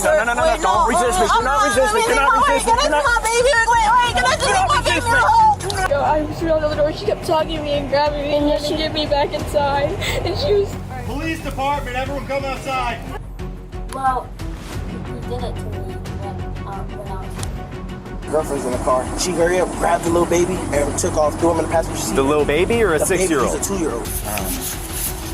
No, don't resist me. Do not resist me. Do not resist me. Do not. Wait, can I just leave my baby at home? I was on the door. She kept tugging me and grabbing me and trying to get me back inside. And she was. Police department, everyone come outside. Well, he did it to me when I was. Girlfriend's in the car. She hurried up, grabbed the little baby, and took off, threw him in the passenger seat. The little baby or a 6-year-old? He's a 2-year-old.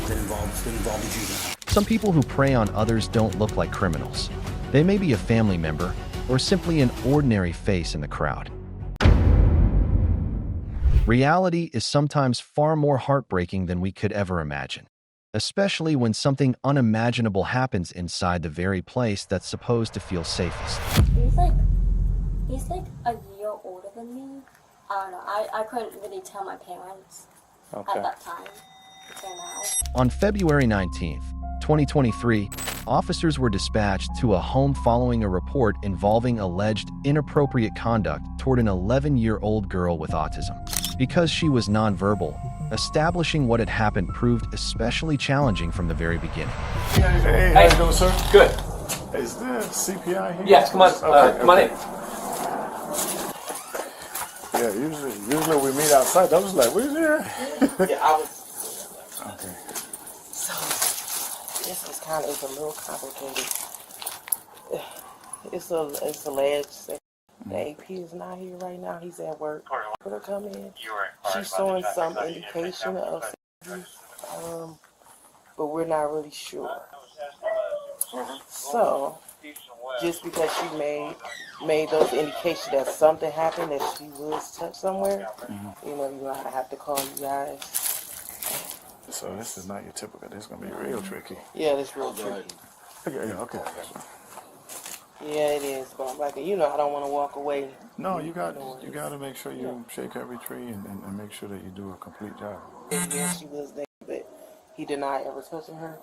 Didn't involve the juvenile. Some people who prey on others don't look like criminals. They may be a family member or simply an ordinary face in the crowd. Reality is sometimes far more heartbreaking than we could ever imagine, especially when something unimaginable happens inside the very place that's supposed to feel safest. He's like a year older than me. I don't know. I couldn't really tell my parents at that time until now. On February 19th, 2023, officers were dispatched to a home following a report involving alleged inappropriate conduct toward an 11-year-old girl with autism. Because she was nonverbal, establishing what had happened proved especially challenging from the very beginning. Hey, how you doing, sir? Good. Is there CPI here? Yes, come on. Come on in. Yeah, usually we meet outside. I was like, where's here? Yeah, I was. Okay. So, this is kind of a little complicated. It's alleged that the AP is not here right now. He's at work. For her to come in, she's showing some indication of abuse, but we're not really sure. So, just because she made those indications that something happened, that she was touched somewhere, you know, you're gonna have to call you guys. So this is not your typical. This is gonna be real tricky. Yeah, it's real tricky. Okay. Yeah, it is. But like, you know, I don't want to walk away. No, you got to make sure you shake every tree and make sure that you do a complete job. Yeah, she was there, but he denied ever touching her.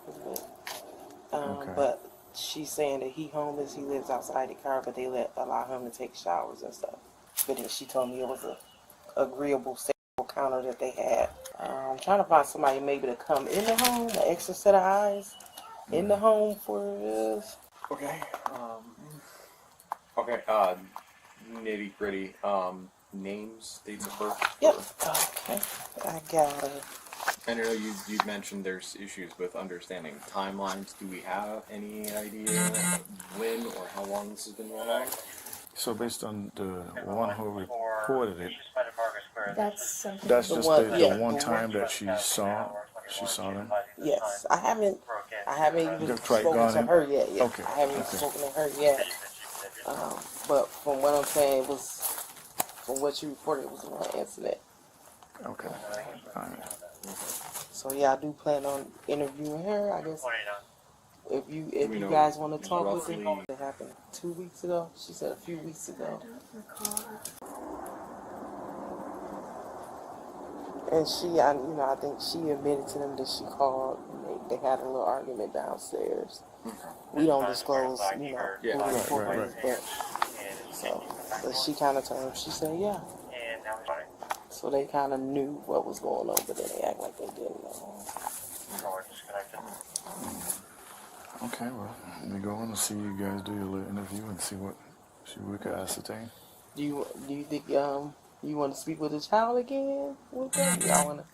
But she's saying that he homeless. He lives outside the car, but they allow him to take showers and stuff. But then she told me it was a agreeable sexual encounter that they had. I'm trying to find somebody maybe to come in the home, an extra set of eyes in the home for this. Okay. Nitty gritty. Names, dates of birth. Yep. Okay. I got it. I know you mentioned there's issues with understanding timelines. Do we have any idea when or how long this has been going on? So based on the one who reported it, That's something. that's just the one the time that she saw them. Yes, I haven't even You've tried spoken going to in? her yet. Okay, I haven't even spoken to her yet. But from what I'm saying, from what you reported, it was one incident. Okay. All right. So yeah, I do plan on interviewing her. I guess if you guys want to talk with her, it happened 2 weeks ago. She said a few weeks ago. And I think she admitted to them that she called. And they had a little argument downstairs. We don't disclose, who the report is, but she kind of told him. She said, yeah. So they kind of knew what was going on, but then they act like they didn't know. Okay, well, let me go on and see you guys do your little interview and see what we can ascertain. Do you think you want to speak with the child again with them? Y'all want to?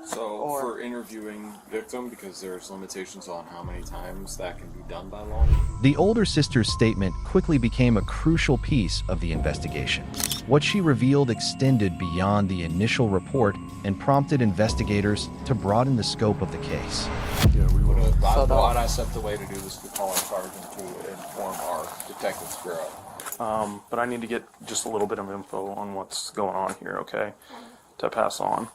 So for interviewing victim, because there's limitations on how many times that can be done by law. The older sister's statement quickly became a crucial piece of the investigation. What she revealed extended beyond the initial report and prompted investigators to broaden the scope of the case. Yeah, we will. What I set the way to do this to call our sergeant to inform our detectives bureau. But I need to get just a little bit of info on what's going on here, okay, to pass on.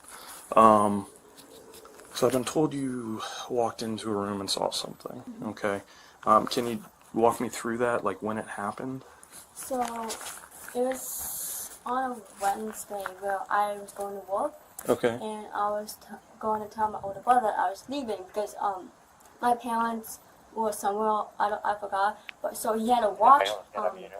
So I've been told you walked into a room and saw something, okay? Can you walk me through that, like when it happened? So, it was on a Wednesday where I was going to work. Okay. And I was going to tell my older brother I was leaving because my parents were somewhere, I forgot, but so he had to watch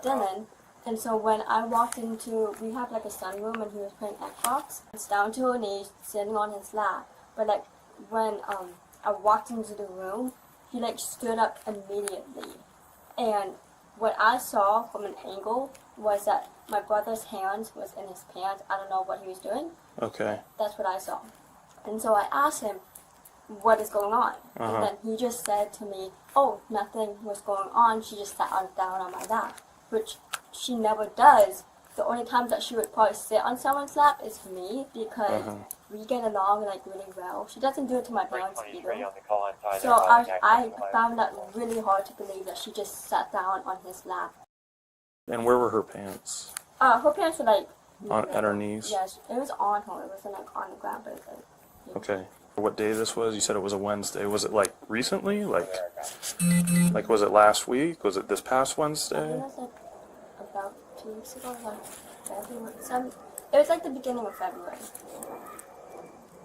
Dylan. And so when I walked into, we have like a sunroom and he was playing Xbox. It's down to her knees, sitting on his lap. But like when I walked into the room, he like stood up immediately. And what I saw from an angle was that my brother's hands was in his pants. I don't know what he was doing. Okay. That's what I saw. And so I asked him, what is going on? And then he just said to me, oh, nothing was going on. She just sat down on my lap, which she never does. The only time that she would probably sit on someone's lap is me, because we get along like really well. She doesn't do it to my parents either. So I found that really hard to believe that she just sat down on his lap. And where were her pants? Her pants were like At her knees? Yes, it was on her. It wasn't like on the ground, but it was like. Okay. What day this was? You said it was a Wednesday. Was it like recently? Like was it last week? Was it this past I Wednesday? think it was like about 2 weeks ago, like February. It was like the beginning of February.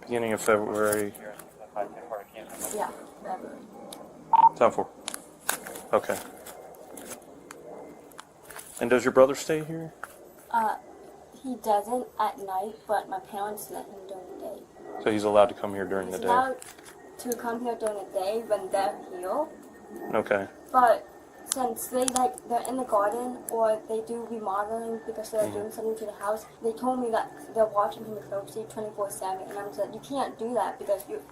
Beginning of February. Yeah, February. 10-4. Okay. And does your brother stay here? He doesn't at night, but my parents let him during the day. So he's allowed to come here during the He's day? allowed to come here during the day when they're here. Okay. But since they're in the garden or they do remodeling because they're doing something to the house, they told me that they're watching him closely 24/7, and I'm like, you can't do that because you're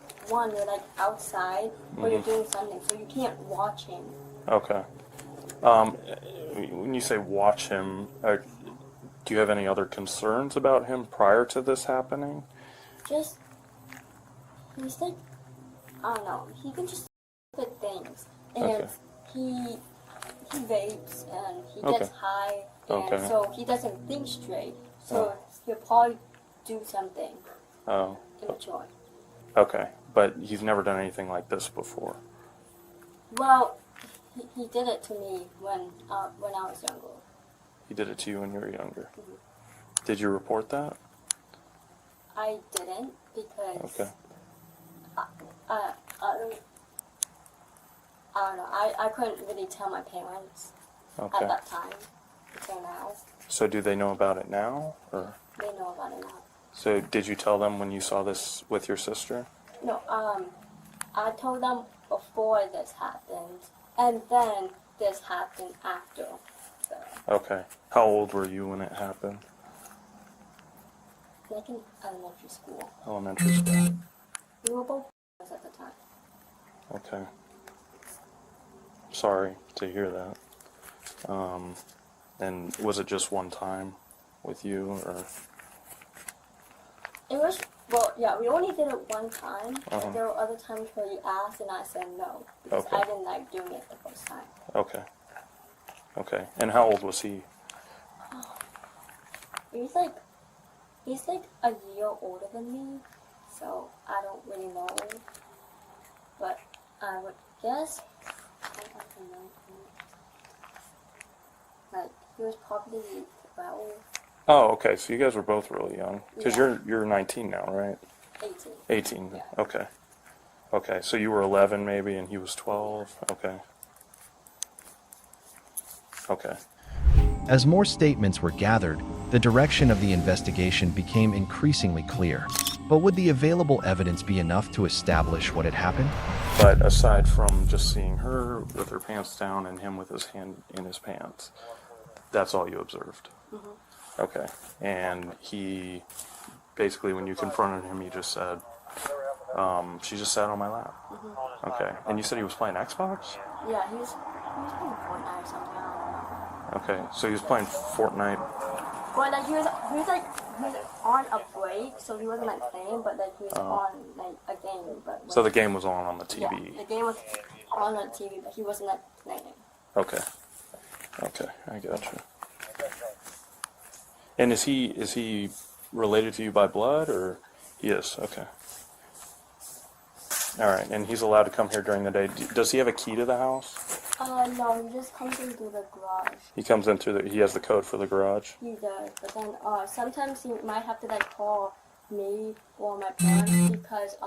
like outside or you're doing something, so you can't watch him. Okay. When you say watch him, do you have any other concerns about him prior to this happening? Just, he's like, I don't know, he can just do good things, and he vapes and he gets high, and so he doesn't think straight, so he'll probably do something immature. Okay, but he's never done anything like this before. Well, he did it to me when I was younger. He did it to you when you were younger. Did you report that? I didn't because I don't know. I couldn't really tell my parents at that time until now. So do they know about it now, or? They know about it now. So did you tell them when you saw this with your sister? No, I told them before this happened, and then this happened after. So. Okay. How old were you when it happened? Like in elementary school. Elementary school. We were both at the time. Okay. Sorry to hear that. And was it just one time with you, or? It was, well, yeah, we only did it one time, but there were other times where you asked and I said no, because I didn't like doing it the first time. Okay. Okay. And how old was he? He's like a year older than me, so I don't really know. But I would guess, I don't know. Like, he was probably 12. Oh, okay. So you guys were both really young, because Yeah. you're 19 now, right? 18. 18. Yeah. Okay. Okay. So you were 11 maybe, and he was 12. Okay. Okay. As more statements were gathered, the direction of the investigation became increasingly clear. But would the available evidence be enough to establish what had happened? But aside from just seeing her with her pants down and him with his hand in his pants, that's all you observed? Mm-hmm. Okay. And he, basically when you confronted him, he just said, she just sat on my lap. Mm-hmm. Okay. And you said he was playing Xbox? Yeah, he was playing Fortnite or something, I don't know. Okay, so he was playing Fortnite. Well, like he was on a break, so he wasn't like playing, but like he was on like a game. But so the game was on the TV. Yeah, the game was on the TV, but he wasn't like playing. Okay. Okay, I gotcha. And is he related to you by blood, or he is? Okay. All right, and he's allowed to come here during the day. Does he have a key to the house? No, he just comes in through the garage. He comes in through he has the code for the garage? He does, but then sometimes he might have to like call me or my parents because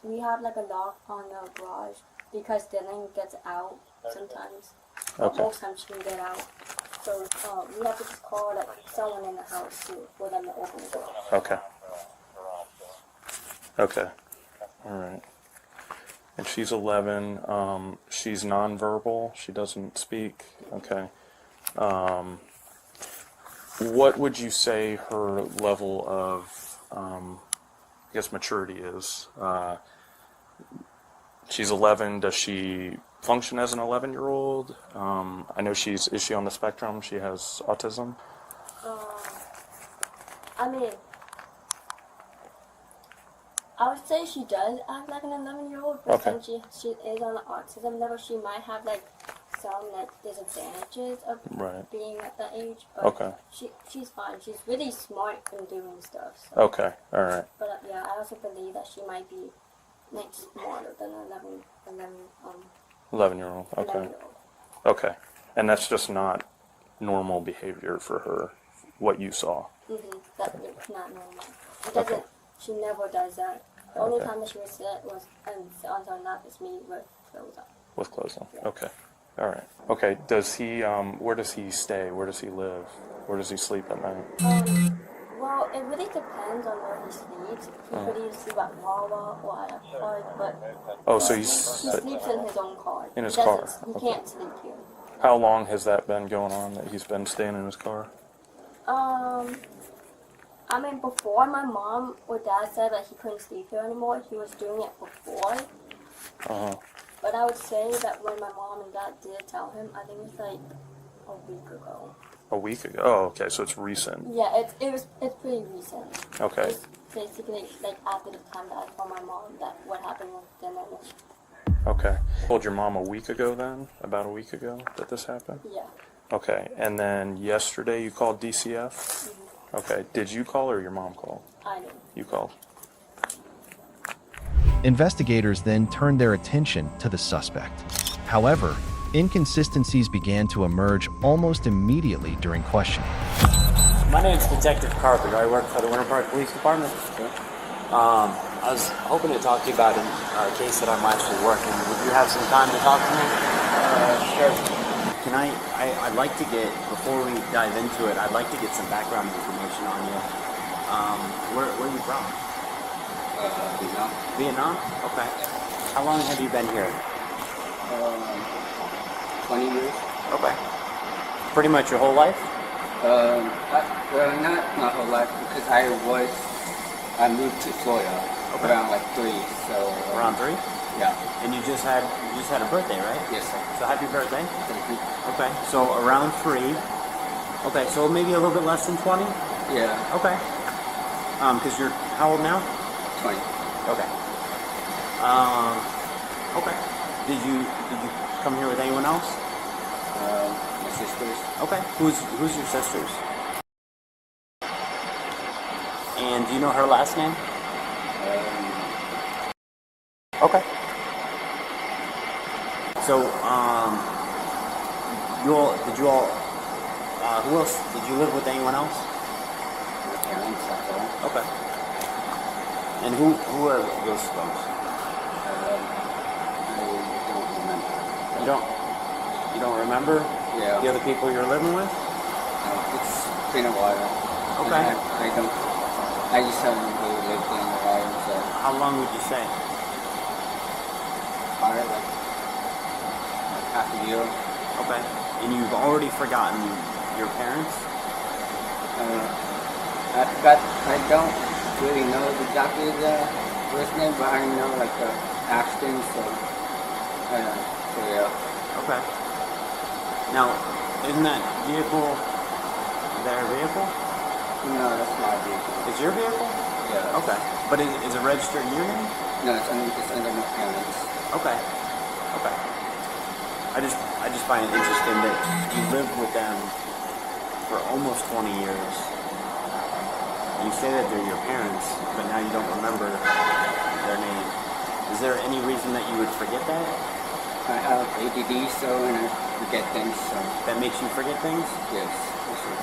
we have like a lock on the garage because Dylan gets out sometimes. Okay. Most times she can get out. So we have to just call like someone in the house for them to open the door. Okay. Okay. All right. And she's 11. She's nonverbal. She doesn't speak. Okay. What would you say her level of, I guess, maturity is? She's 11. Does she function as an 11-year-old? I know is she on the spectrum? She has autism? I mean, I would say she does act like an 11-year-old, but Okay. since she is on the autism level, she might have like some like disadvantages of Right. being at that age. But Okay. she's fine. She's really smart in doing stuff. So. Okay. All right. But yeah, I also believe that she might be like smarter than an 11-year-old. Okay. 11-year-old. Okay. And that's just not normal behavior for her, what you saw. That's not normal. It doesn't. She never does that. The only time that she would sit was on her lap is me with clothes on. With clothes on. Okay. All right. Okay. Does he? Where does he stay? Where does he live? Where does he sleep at night? Well, it really depends on where he sleeps. He could either sleep at Wawa or at a park, but So he sleeps in his own car. In his He car, doesn't- He okay. can't sleep here. How long has that been going on? That he's been staying in his car? I mean, before my mom or dad said that he couldn't sleep here anymore, he was doing it before. But I would say that when my mom and dad did tell him, I think it was like a week ago. A week ago. Oh, okay. So it's recent. Yeah, it's pretty recent. Okay. It's basically like after the time that I told my mom that what happened with dinner. Okay. Told your mom a week ago then? About a week ago that this happened? Yeah. Okay. And then yesterday you called DCF? Okay. Did you call or your mom called? I did. You called. Investigators then turned their attention to the suspect. However, inconsistencies began to emerge almost immediately during questioning. My name is Detective Carpenter. I work for the Winter Park Police Department. I was hoping to talk to you about a case that I'm actually working. Would you have some time to talk to me? Sure. Can I'd like to get, before we dive into it, I'd like to get some background information on you. Where are you from? Vietnam. Vietnam? Okay. How long have you been here? 20 years. Okay. Pretty much your whole life? Not my whole life, because I moved to Florida around like 3, so... Around 3? Yeah. And you just had a birthday, right? Yes, sir. So happy birthday. Thank you. Okay, so around 3. Okay, so maybe a little bit less than 20? Yeah. Okay. Because you're how old now? 20. Okay. Okay. Did you come here with anyone else? My sisters. Okay. Who's your sisters? And do you know her last name? Okay. So, who else? Did you live with anyone else? My parents, that's all. Okay. And who are those folks? I don't remember. You don't remember? Yeah. The other people you're living with? It's been a while. Okay. I just haven't really lived in a while, so... How long would you say? Like half a year. Okay. And you've already forgotten your parents? I don't really know exactly the first name, but I know like the Ashton, so yeah. Okay. Now, isn't that vehicle their vehicle? No, that's my vehicle. It's your vehicle? Yeah. Okay. But is it registered in your name? No, it's under my parents. Okay. Okay. I just find it interesting that you lived with them for almost 20 years. You say that they're your parents, but now you don't remember their name. Is there any reason that you would forget that? I have ADD, so and I forget things. So that makes you forget things? Yes.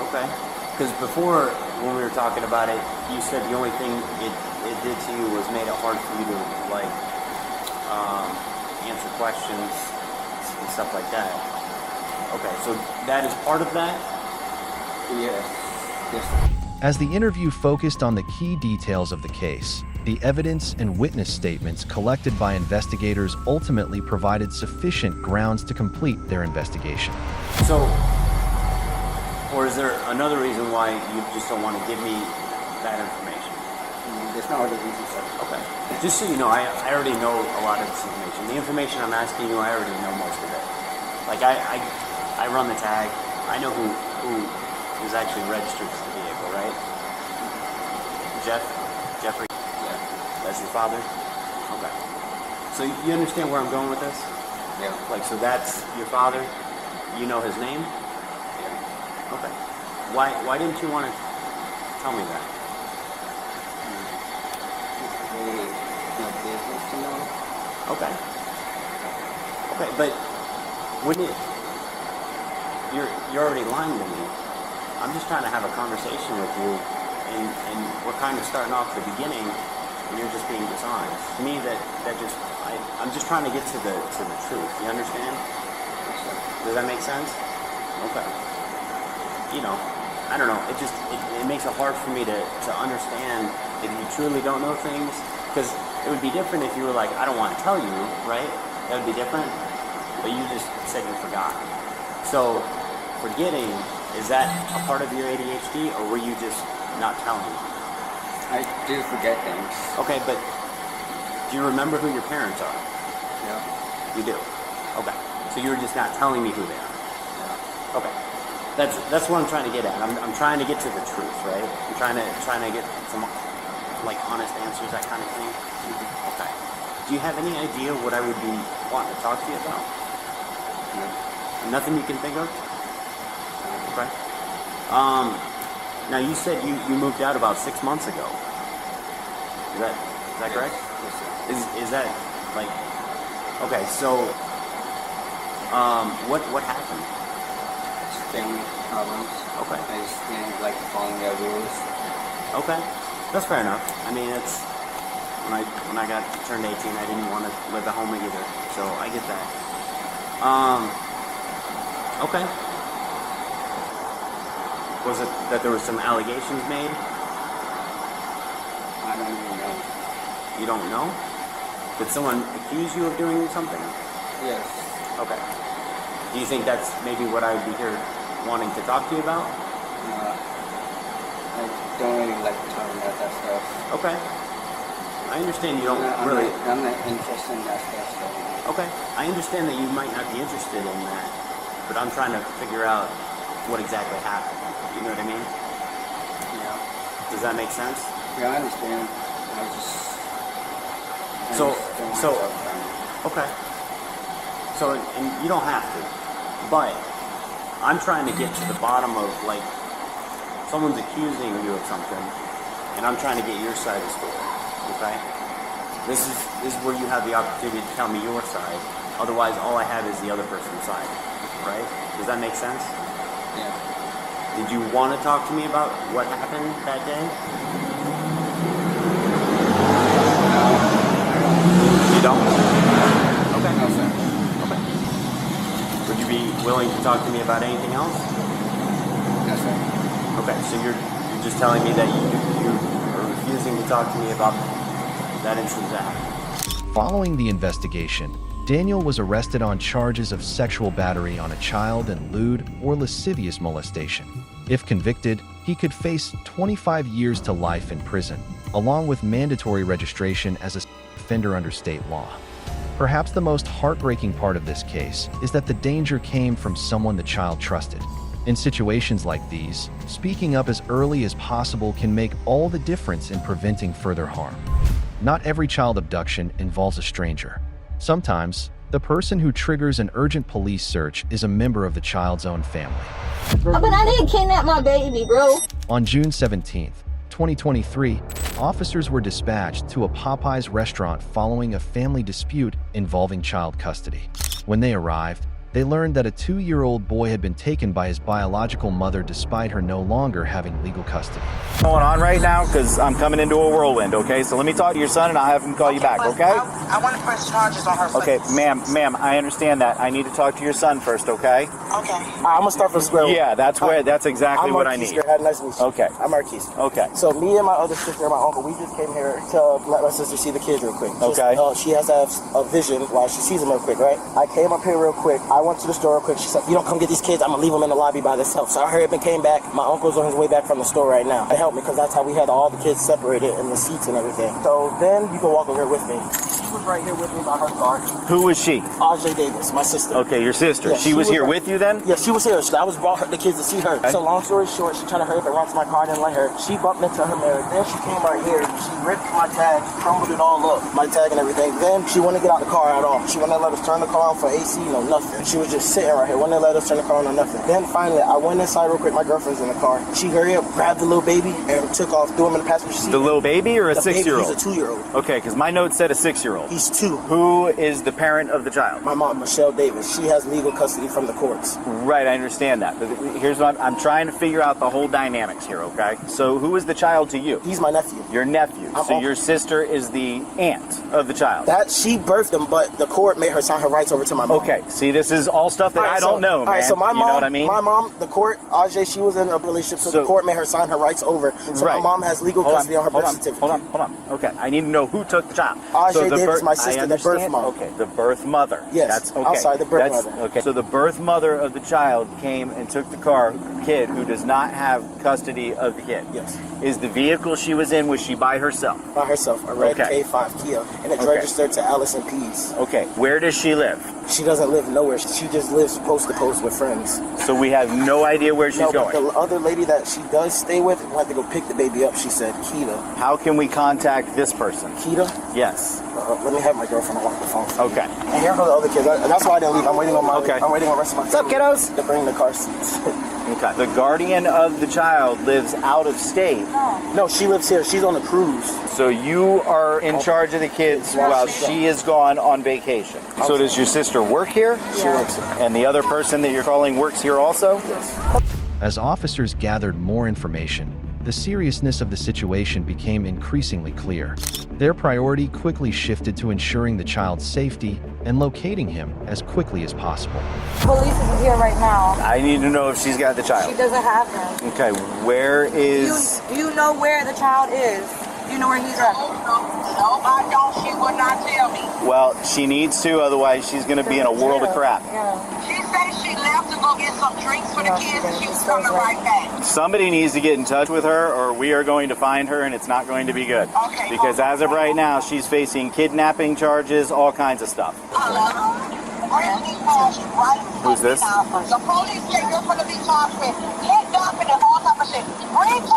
Okay. Because before, when we were talking about it, you said the only thing it did to you was made it hard for you to like answer questions and stuff like that. Okay, so that is part of that? Yes. As the interview focused on the key details of the case, The evidence and witness statements collected by investigators ultimately provided sufficient grounds to complete their investigation. So, or is there another reason why you just don't want to give me that information? There's no other reason, sir. Okay. Just so you know, I already know a lot of this information. The information I'm asking you, I already know most of it. Like, I run the tag. I know who is actually registered to the vehicle, right? Jeffrey? Yeah. That's your father? Okay. So you understand where I'm going with this? Yeah. Like, so that's your father? You know his name? Yeah. Okay. Why didn't you want to tell me that? Really, no business to know. Okay. Okay, but wouldn't it... You're already lying to me. I'm just trying to have a conversation with you, and we're kind of starting off the beginning, and you're just being dishonest. To me, I'm just trying to get to the truth. You understand? Does that make sense? Okay. You know, I don't know. It makes it hard for me to understand if you truly don't know things, because it would be different if you were like, I don't want to tell you, right? That would be different. But you just said you forgot. So, forgetting, is that a part of your ADHD, or were you just not telling me? I do forget things. Okay, but do you remember who your parents are? Yeah. You do? Okay. So you're just not telling me who they are? Yeah. Okay. That's what I'm trying to get at. I'm trying to get to the truth, right? I'm trying to get some, like, honest answers, that kind of thing. Okay. Do you have any idea what I would be wanting to talk to you about? No. Nothing you can think of? Okay. Now you said you moved out about 6 months ago. Is that correct? Yes, sir. Is that, like, okay, so what happened? It's family problems. Okay. I just didn't like following their rules. Okay. That's fair enough. I mean, it's when I got turned 18, I didn't want to live at home either. So I get that. Okay. Was it that there were some allegations made? I don't even know. You don't know? Did someone accuse you of doing something? Yes. Okay. Do you think that's maybe what I would be here wanting to talk to you about? I don't really like talking about that stuff. Okay. I understand you don't I'm really... not interested in that stuff. So. Okay. I understand that you might not be interested in that, but I'm trying to figure out what exactly happened. You know what I mean? Yeah. Does that make sense? Yeah, I understand. I just don't want So, to talk about it. okay. So, and you don't have to, but I'm trying to get to the bottom of, like, someone's accusing you of something, and I'm trying to get your side of the story, okay? This is where you have the opportunity to tell me your side. Otherwise, all I have is the other person's side, right? Does that make sense? Yeah. Did you want to talk to me about what happened that day? You don't? Okay. No, sir. Okay. Would you be willing to talk to me about anything else? Yes, sir. Okay, so you're just telling me that you are refusing to talk to me about that incident that happened. Following the investigation, Daniel was arrested on charges of sexual battery on a child and lewd or lascivious molestation. If convicted, he could face 25 years to life in prison, along with mandatory registration as a offender under state law. Perhaps the most heartbreaking part of this case is that the danger came from someone the child trusted. In situations like these, speaking up as early as possible can make all the difference in preventing further harm. Not every child abduction involves a stranger. Sometimes, the person who triggers an urgent police search is a member of the child's own family. But I didn't kidnap my baby, bro. On June 17, 2023, officers were dispatched to a Popeyes restaurant following a family dispute involving child custody. When they arrived, they learned that a 2-year-old boy had been taken by his biological mother despite her no longer having legal custody. Going on right now because I'm coming into a whirlwind, okay? So let me talk to your son and I'll have him call you back, okay? I want to press charges on her first. Okay, ma'am, I understand that. I need to talk to your son first, okay? Okay. I'm going to start from square one. Yeah, that's exactly what I need. Nice to meet you. Okay. I'm Marquise. Okay. So me and my other sister and my uncle, we just came here to let my sister see the kids real quick. Okay. She has to have a vision while she sees them real quick, right? I came up here real quick. I went to the store real quick. She said, you don't come get these kids, I'm going to leave them in the lobby by themselves. So I hurried up and came back. My uncle's on his way back from the store right now. It helped me because that's how we had all the kids separated in the seats and everything. So then you can walk over here with me. She was right here with me by her car. Who was she? AJ Davis, my sister. Okay, your sister. Yeah, she was here with you then? Yeah, she was here. I was brought the kids to see her. Okay. So long story short, she tried to hurry up and run to my car. I didn't let her. She bumped into her mirror. Then she came right here. She ripped my tag, crumbled it all up, my tag and everything. Then she wouldn't get out the car at all. She wouldn't let us turn the car on for AC, no nothing. She was just sitting right here. Wouldn't let us turn the car on or nothing. Then finally, I went inside real quick. My girlfriend's in the car. She hurried up, grabbed the little baby, and took off, threw him in the passenger seat. The little baby or a 6-year-old? He's a 2-year-old. Okay, because my note said a 6-year-old. He's 2. Who is the parent of the child? My mom, Michelle Davis. She has legal custody from the courts. Right, I understand that. But here's what I'm trying to figure out the whole dynamics here, okay? So who is the child to you? He's my nephew. Your nephew. So your sister is the aunt of the child. That she birthed him, but the court made her sign her rights over to my mom. Okay, see, this is all stuff that I don't know, man. All right, so my mom, you know what I mean? My mom, the court, AJ, she was in a relationship, so the court made her sign her rights over. So my mom has legal custody on her birth certificate. Hold on. Okay, I need to know who took the child. AJ Davis, my sister, the birth mom. Okay, the birth mother. Yes, that's okay. I'm sorry, the birth mother. Okay, so the birth mother of the child came and took the kid who does not have custody of the kid. Yes. Is the vehicle she was in, was she by herself? By herself, a red K5 Kia, and it's registered to Allison Pease. Okay, where does she live? She doesn't live nowhere. She just lives post to post with friends. So we have no idea where she's going. But the other lady that she does stay with went to go pick the baby up. She said, Keita. How can we contact this person? Keita? Yes. Let me have my girlfriend unlock the phone. Okay. And here are the other kids. That's why I didn't leave. I'm waiting on my. I'm waiting on the rest of my. What's up, kiddos? To bring the car seats. Okay. The guardian of the child lives out of state. No, she lives here. She's on the cruise. So you are in charge of the kids while she is gone on vacation. So does your sister work here? She works here. And the other person that you're calling works here also? Yes. As officers gathered more information, the seriousness of the situation became increasingly clear. Their priority quickly shifted to ensuring the child's safety and locating him as quickly as possible. Police is here right now. I need to know if she's got the child. She doesn't have him. Okay, where is... Do you know where the child is? Do you know where he's at? No, I don't. She would not tell me. Well, she needs to, otherwise she's going to be in a world of crap. She said she left to go get some drinks for the kids and she was coming right back. Somebody needs to get in touch with her or we are going to find her and it's not going to be good. Okay. Because as of right now, she's facing kidnapping charges, all kinds of stuff. Who's this? The police say you're going to be charged with kidnapping and all type of shit.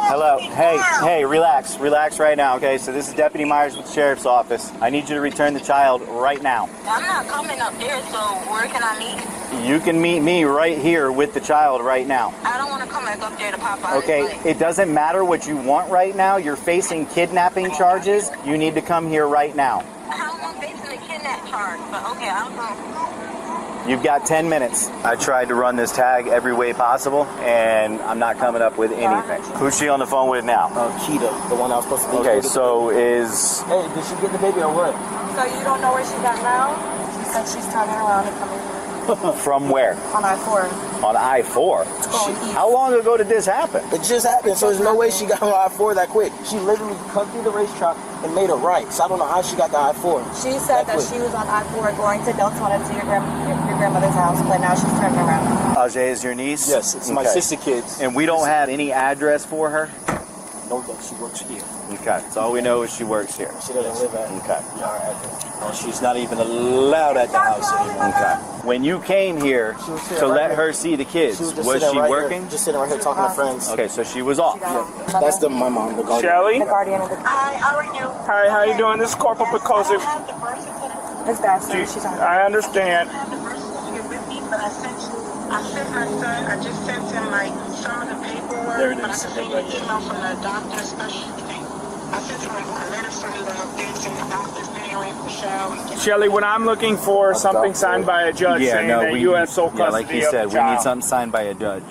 Hello. Hey, relax right now, okay? So this is Deputy Myers with the Sheriff's Office. I need you to return the child right now. I'm not coming up there, so where can I meet? You can meet me right here with the child right now. I don't want to come back up there to pop out. Okay, it doesn't matter what you want right now. You're facing kidnapping charges. You need to come here right now. How am I facing a kidnap charge? But okay, I'll come. You've got 10 minutes. I tried to run this tag every way possible, and I'm not coming up with anything. Who's she on the phone with now? Keita, the one I was supposed to be. Okay, so is... Hey, did she get the baby or what? So you don't know where she's at now? She said she's turning around and coming here. From where? On I-4. On I-4? How long ago did this happen? It just happened, so there's no way she got on I-4 that quick. She literally cut through the racetrack and made a right, so I don't know how she got the I-4. She said that she was on I-4 going to Deltona to your grandmother's house, but now she's turning around. Ajay is your niece? Yes, it's my sister kids. And we don't have any address for her? No, she works here. Okay, so all we know is she works here. She doesn't live at our address. Well, she's not even allowed at the house anymore. Okay. When you came here to let her see the kids, was she working? Just sitting right here talking to friends. Okay, so she was off. Yeah. That's my mom, the guardian. Shelly? The guardian of the... Hi, how are you? Hi, how you doing? This is Corporal Picosi. It's Dastard. She's on. I understand. I have the birth certificate with me, but I sent my son, I just sent him like some of the paperwork. There it is. But I can send you an email from the doctor, special thing. Shelly, when I'm looking for something signed by a judge saying that you have sole custody like he said, of the we need child. something signed by a judge.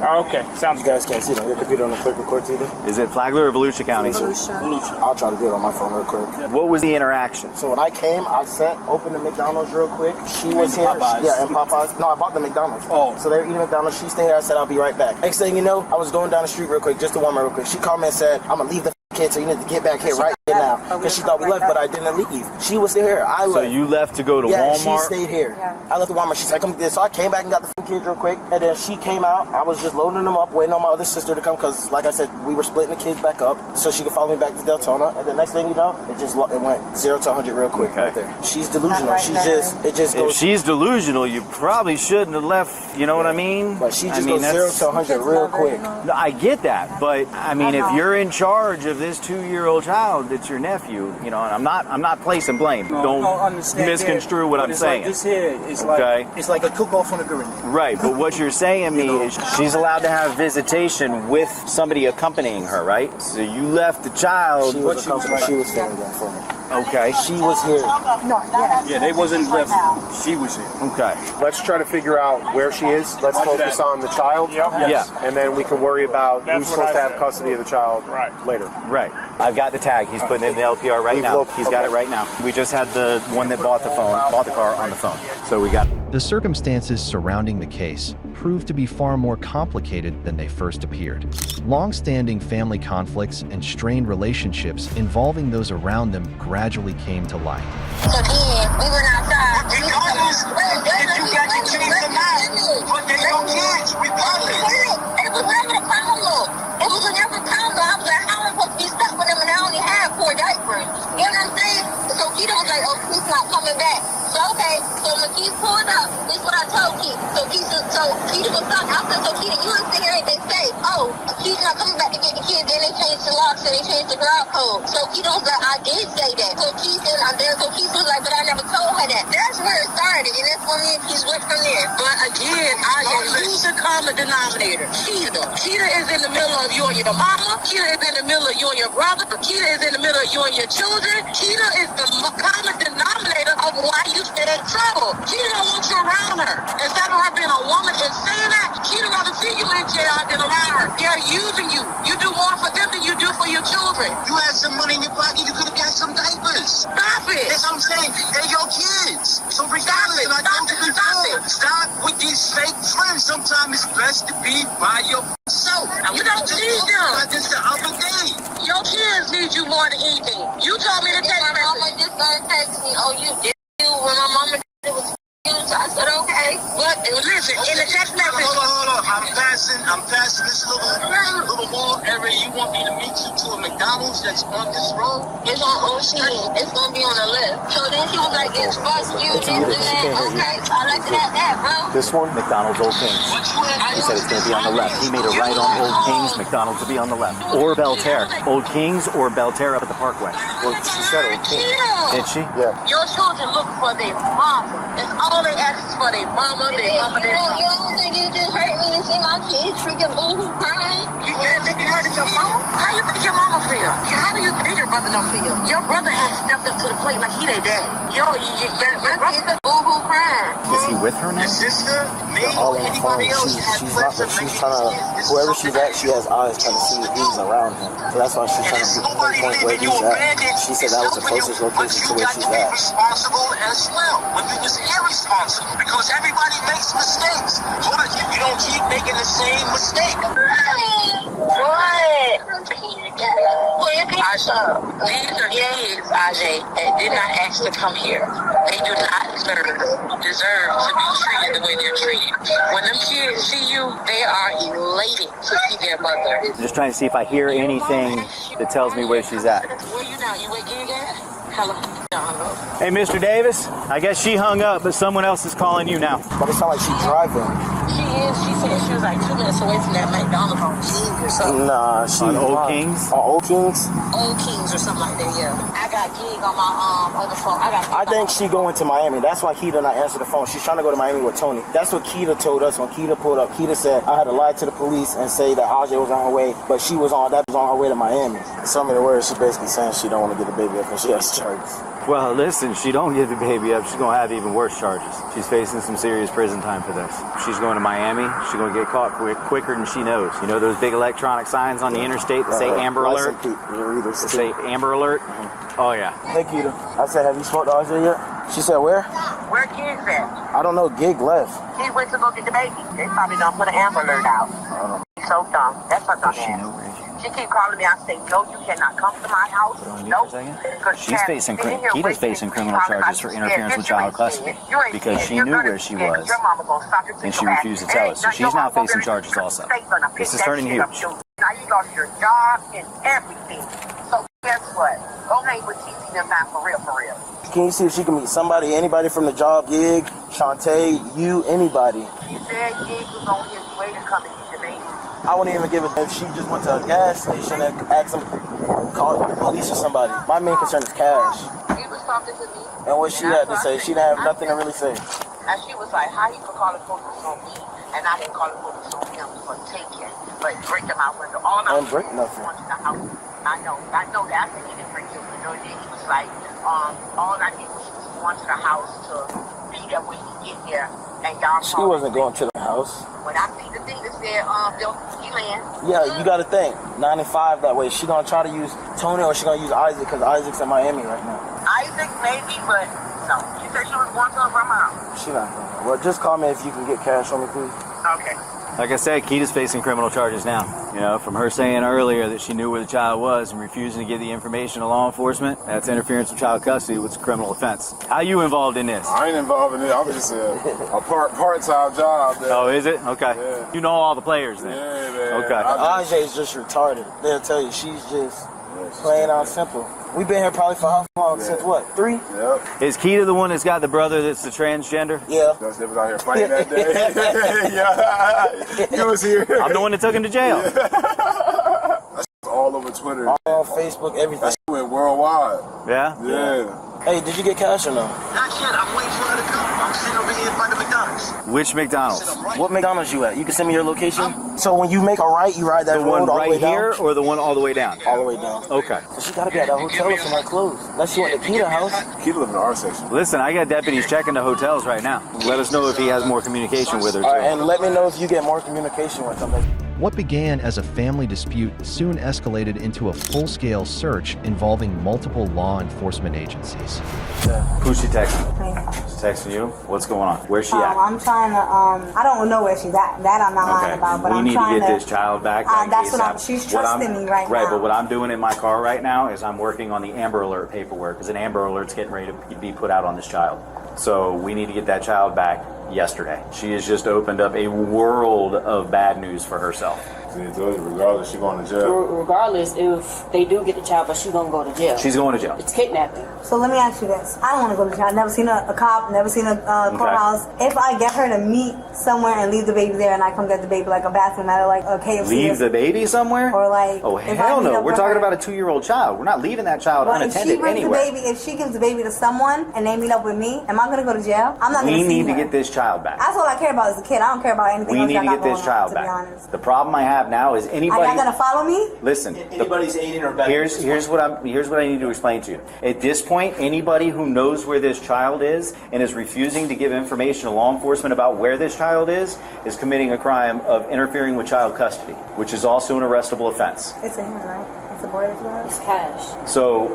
Okay, sounds good. You guys can't see them. Your computer on the clerk records either? Is it Flagler or Volusia County? Volusia. I'll try to do it on my phone real quick. What was the interaction? So when I came, I opened the McDonald's real quick. She was here. Yeah, and Popeyes. No, I bought the McDonald's. Oh. So they were eating McDonald's. She stayed here. I said, I'll be right back. Next thing you know, I was going down the street real quick just to warm her real quick. She called me and said, I'm going to leave the kid, so you need to get back here right now. Because she thought we left, but I didn't leave. She was still here. I left. So you left to go to Walmart? Yeah, she stayed here. I left to Walmart. She said, come get this. So I came back and got the kids real quick. And then she came out. I was just loading them up, waiting on my other sister to come because, like I said, we were splitting the kids back up so she could follow me back to Deltona. And the next thing you know, it went 0 to 100 real quick right there. She's delusional. It just goes. If she's delusional, you probably shouldn't have left, you know what I mean? But she just goes 0 to 100 real quick. I get that, but I mean, if you're in charge of this 2-year-old child, it's your nephew, you know, and I'm not placing blame. Don't misconstrue what I'm saying. Like this here is like, it's like a cook-off on a gorilla. Right, but what you're saying to me is she's allowed to have visitation with somebody accompanying her, right? So you left the child. She was filming that for me. Okay. She was here. Yeah, they wasn't left. She was here. Okay. Let's try to figure out where she is. Let's focus on the child. Yeah. And then we can worry about who's supposed to have custody of the child later. Right. I've got the tag. He's putting it in the LPR right now. He's got it right now. We just had the one that bought the car on the phone. So we got. The circumstances surrounding the case proved to be far more complicated than they first appeared. Long-standing family conflicts and strained relationships involving those around them gradually came to light. So then we went outside. Regardless, if you got to change the mind, but they don't kids, regardless. It was never a problem. It was never a problem. I was like, how am I supposed to be stuck with them and I only have 4 diapers? You know what I'm saying? So Keita was like, oh, he's not coming back. So okay, so when Keita pulled up, this is what I told Keita. So Keita was stuck. I said, so Keita, you didn't sit here and they say, oh, Keita's not coming back to get the kids. Then they changed the locks and they changed the ground code. So Keita was like, I did say that. So Keita was like, but I never told her that. That's where it started, and that's when me and Keita went from there. But again, I use the common denominator. Keita is in the middle of you and your mama. Keita is in the middle of you and your brother. Keita is in the middle of you and your children. Keita is the common denominator of why you stay in trouble. Keita don't want you around her. Instead of her being a woman and saying that, Keita rather see you in jail than around her. They're using you. You do more for them than you do for your children. You had some money in your pocket, you could have got some diapers. Stop it. That's what I'm saying. They're your kids. So regardless, stop with these fake friends. Sometimes it's best to be by yourself. You don't need them. Like this the other day. Your kids need you more than anything. You told me to text me. My mama just started texting me. Oh, you did. When my mama did it was you. So I said, okay. But listen, in the text message. Hold on. I'm passing this little mall area. You want me to meet you to a McDonald's that's on this road? It's on Old Street. It's gonna be on the left. So then she was like, it's fuck you, this and that. Okay, I like that, bro. This one, McDonald's Old Kings. He said it's going to be on the left. He made a right on Old Kings. McDonald's will be on the left. Or Belterre. Old Kings or Belterre up at the Parkway. Well, she said Old Kings. Did she? Yeah. Your children look for their mama. That's all they ask is for their mama, their mama, their mama. You don't think it just hurt me to see my kids freaking boo-hoo crying? You think it hurted your mama? How you think your mama feel? How do you think your brother don't feel? Your brother has stepped up to the plate like he their dad. Your brother boo-hoo crying. Is he with her now? Your sister, me, all or on the phone. anybody else She's not, but she's trying to, whoever she's at, she has eyes trying to see who's around him. So that's why she's trying to pinpoint where he's at. She said that was the closest location to where she's at. Responsible as well, when you was irresponsible, because everybody makes mistakes. But you don't keep making the same mistake. What? Asha, these are kids, Ajay, that did not ask to come here. They do not deserve to be treated the way they're treated. When them kids see you, they are elated to see their mother. I'm just trying to see if I hear anything that tells me where she's at. Where you now? You waking again? Hello. Hey, Mr. Davis, I guess she hung up, but someone else is calling you now. But it sounds like she's driving. She is. She said she was like 2 minutes away from that McDonald's on King or something. Nah, she on Old Kings. On Old Kings. Old Kings or something like that. Yeah. I got gig on my other phone. I think she going to Miami. That's why Keita not answer the phone. She's trying to go to Miami with Tony. That's what Keita told us when Keita pulled up. Keita said I had to lie to the police and say that Aja was on her way, but she was on her way to Miami. In so many words, she basically saying she don't want to get the baby up and she has charges. Well, listen, she don't get the baby up, she's going to have even worse charges. She's facing some serious prison time for this. She's going to Miami. She's going to get caught quicker than she knows. You know those big electronic signs on the interstate that say Amber Alert? That say Amber Alert? Oh, yeah. Hey, Keita. I said, have you spoke to RJ yet? She said, where? Where Gig's at? I don't know. Gig left. He went to go get the baby. They probably don't put an Amber Alert out. He's so dumb. That's what dumb ass. She keep calling me. I say, no, you cannot come to my house. No. She's facing Keita's facing criminal charges for interference with child custody because she knew where she was and she refused to tell us. So she's now facing charges also. This is turning huge. Now you lost your job and everything. So guess what? Go hang with TT them now for real, for real. Can you see if she can meet somebody, anybody from the job, Gig, Shantae, you, anybody? He said Gig was on his way to come and get the baby. I wouldn't even give it if she just went to a gas station and asked them, call the police or somebody. My main concern is cash. He was talking to me. And what she had to say, she didn't have nothing to really say. And she was like, how you could call the police on me and I didn't call the police on him for taking, but break them out window. All I break nothing. To the house. I know that. I think he didn't break the window. And then he was like, all I did was just going to the house to be there when he get there. And y'all she wasn't going to the house. When I see the thing that said, he land. Yeah, you got to think. 95 that way. She going to try to use Tony or she going to use Isaac because Isaac's in Miami right now. Isaac maybe, but no. She said she was going to her grandma. She not going. Well, just call me if you can get cash on me, please. Okay. Like I said, Keita's facing criminal charges now. You know, from her saying earlier that she knew where the child was and refusing to give the information to law enforcement, that's interference with child custody, which is a criminal offense. How you involved in this? I ain't involved in it. I'm just a part-time job. There. Oh, is it? Okay. Yeah. You know all the players then? Yeah, man. Okay. Ajay's just retarded. They'll tell you she's just plain out simple. We've been here probably for how long? Since what? 3? Yep. Is Keita the one that's got the brother that's the transgender? Yeah. That's was out here fighting that day. Yeah. He was here. I'm the one that took him to jail. That's all over Twitter. All on Facebook, everything. That went worldwide. Yeah? Yeah. Hey, did you get cash or no? Not yet. I'm waiting for her to come. I'm sitting over here in front of McDonald's. Which McDonald's? What McDonald's you at? You can send me your location? So when you make a right, you ride that road all the way down? The one right here or the one all the way down? All the way down. Okay. So she gotta be at that hotel or somewhere closed. Unless she went to Keita house. Keita live in our section. Listen, I got deputies checking the hotels right now. Let us know if he has more communication with her. All right, and let me know if you get more communication with somebody. What began as a family dispute soon escalated into a full-scale search involving multiple law enforcement agencies. Who's she texting? She's texting you? What's going on? Where's she at? I'm trying to, I don't know where she's at. That I'm not lying about, but I'm trying to. We need to get this child back. That's what she's trusting me right now. Right, but what I'm doing in my car right now is I'm working on the Amber Alert paperwork because an Amber Alert's getting ready to be put out on this child. So we need to get that child back yesterday. She has just opened up a world of bad news for herself. Regardless, she's going to jail. Regardless, if they do get the child, but she's going to go to jail. She's going to jail. It's kidnapping. So let me ask you this. I don't want to go to jail. I've never seen a cop, never seen a courthouse. If I get her to meet somewhere and leave the baby there and I come get the baby, like a bathroom at like a KFC. Leave the baby somewhere? Or like... Oh, hell no. We're talking about a 2-year-old child. We're not leaving that child unattended anywhere. If she gives the baby to someone and they meet up with me, am I going to go to jail? I'm not going to see her. We need to get this child back. That's all I care about as a kid. I don't care about anything else. We need to get this child back. The problem I have now is anybody... Are y'all going to follow me? Listen. Anybody's aiding or abetting. Here's what I need to explain to you. At this point, anybody who knows where this child is and is refusing to give information to law enforcement about where this child is committing a crime of interfering with child custody, which is also an arrestable offense. It's a human, right? It's a boy as well? It's cash. So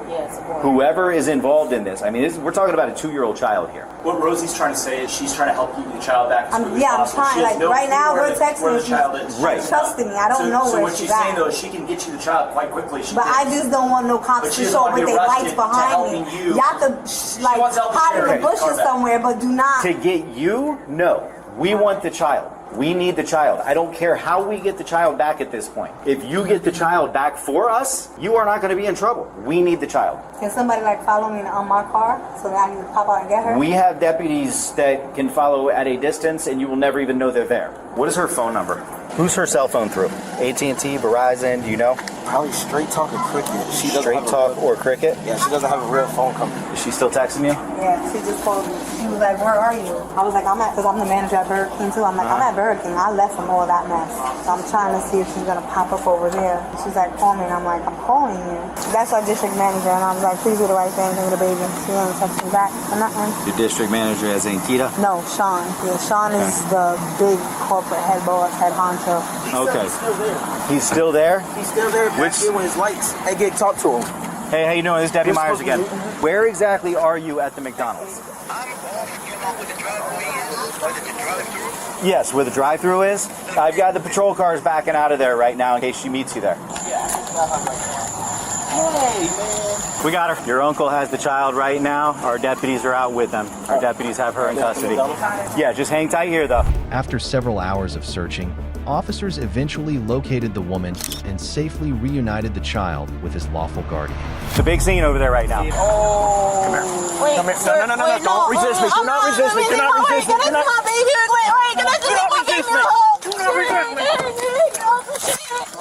whoever is involved in this, I mean, we're talking about a 2-year-old child here. What Rosie's trying to say is she's trying to help you get the child back. I'm trying. Like right now, we're texting. Where the child is. Right. Trusting me. I don't know so where what she's saying though is she can get you the child quite quickly. But I just don't want no cops to show up with their lights behind me. Y'all could hide in the bushes somewhere, but do not. To get you? No. We want the child. We need the child. I don't care how we get the child back at this point. If you get the child back for us, you are not going to be in trouble. We need the child. Can somebody like follow me on my car so that I can pop out and get her? We have deputies that can follow at a distance, and you will never even know they're there. What is her phone number? Who's her cell phone through? ATTN, Verizon, do you know? Probably Straight Talk or Cricket. She doesn't Straight Talk or Cricket? Yeah, she doesn't have a real phone company. Is she still texting you? Yeah, she just called me. She was like, where are you? I was like, I'm at, because I'm the manager at Burger King too. I'm like, I'm at Burger King. I left from all that mess. So I'm trying to see if she's going to pop up over there. She's like, call me. And I'm like, I'm calling you. That's our district manager. And I was like, please do the right thing for the baby. She ain't texting me back or nothing. Your district manager as in Kita? No, Sean. Yeah, Sean is the big corporate head boss, head honcho. Okay. He's still there? He's still there back here with his lights. Hey, get talk to him. Hey, how you doing? This is Deputy Myers again. Where exactly are you at the McDonald's? Yes, where the drive-thru is. I've got the patrol cars backing out of there right now in case she meets you there. Hey, man. We got her. Your uncle has the child right now. Our deputies are out with them. Our deputies have her in custody. Yeah, just hang tight here, though. After several hours of searching, officers eventually located the woman and safely reunited the child with his lawful guardian. The big scene over there right now. Oh. Come here. Wait, Come here. No. Don't resist me. Do not resist me. Do not resist me. Do not resist me. Do not resist me.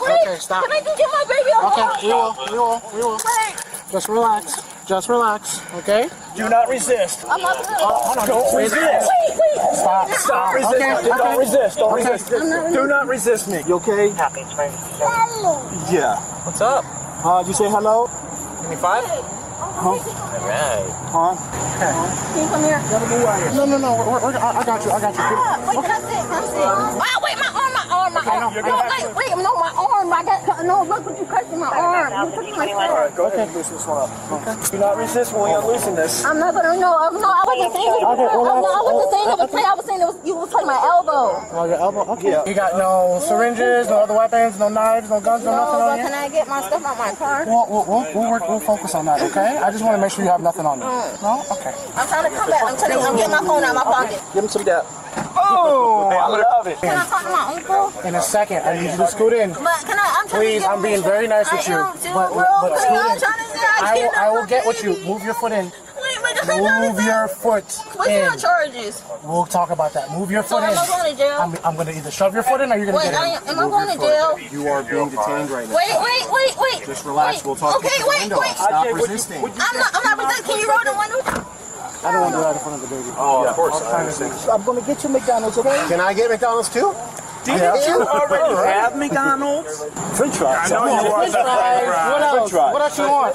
Okay, stop. Can I just get my baby off? Okay, we will. Just relax, okay? Do not resist. I'm not Hold on. Don't resist. Wait. Stop resisting. Okay. Don't resist. Don't resist. Do not resist me. You okay? Yeah. What's up? You say hello? Give me 5? Huh? Alright. Huh? Can you come here? No. I got you. Wait, can I sit? Oh, wait, my arm. Wait, no, my arm. No, look what you touching my arm. You touching my arm. Alright, go ahead and loosen this one up. Okay. Do not resist when we unloosen this. I'm not gonna know. I wasn't saying it. I wasn't saying it was play. I was saying you was touching my elbow. Oh, your elbow? Okay. Yeah. You got no syringes, no other weapons, no knives, no guns, no nothing on you? Can I get my stuff out my car? We'll focus on that, okay? I just want to make sure you have nothing on you. No? Okay. I'm trying to come back. I'm getting my phone out of my pocket. Give him some dap. Oh, I love it. Can I talk to my uncle? In a second, I need you to scoot in. But can I? Please, I'm being very nice with you. But scoot in. I will get with you. Move your foot in. Move your foot What's in. your charges? We'll talk about that. Move your foot in. Am I going to jail? I'm going to either shove your foot in or you're going to get in. Am I going to jail? You are being detained right now. Wait. Just relax. We'll talk. Okay, wait. Stop resisting. I'm not resisting. Can you roll the window? I don't want to do that in front of the baby. Oh, of course. I understand. I'm going to get you McDonald's, okay? Can I get McDonald's too? Didn't you already have McDonald's? French fries. I know you want the French fries. What else? What else you want?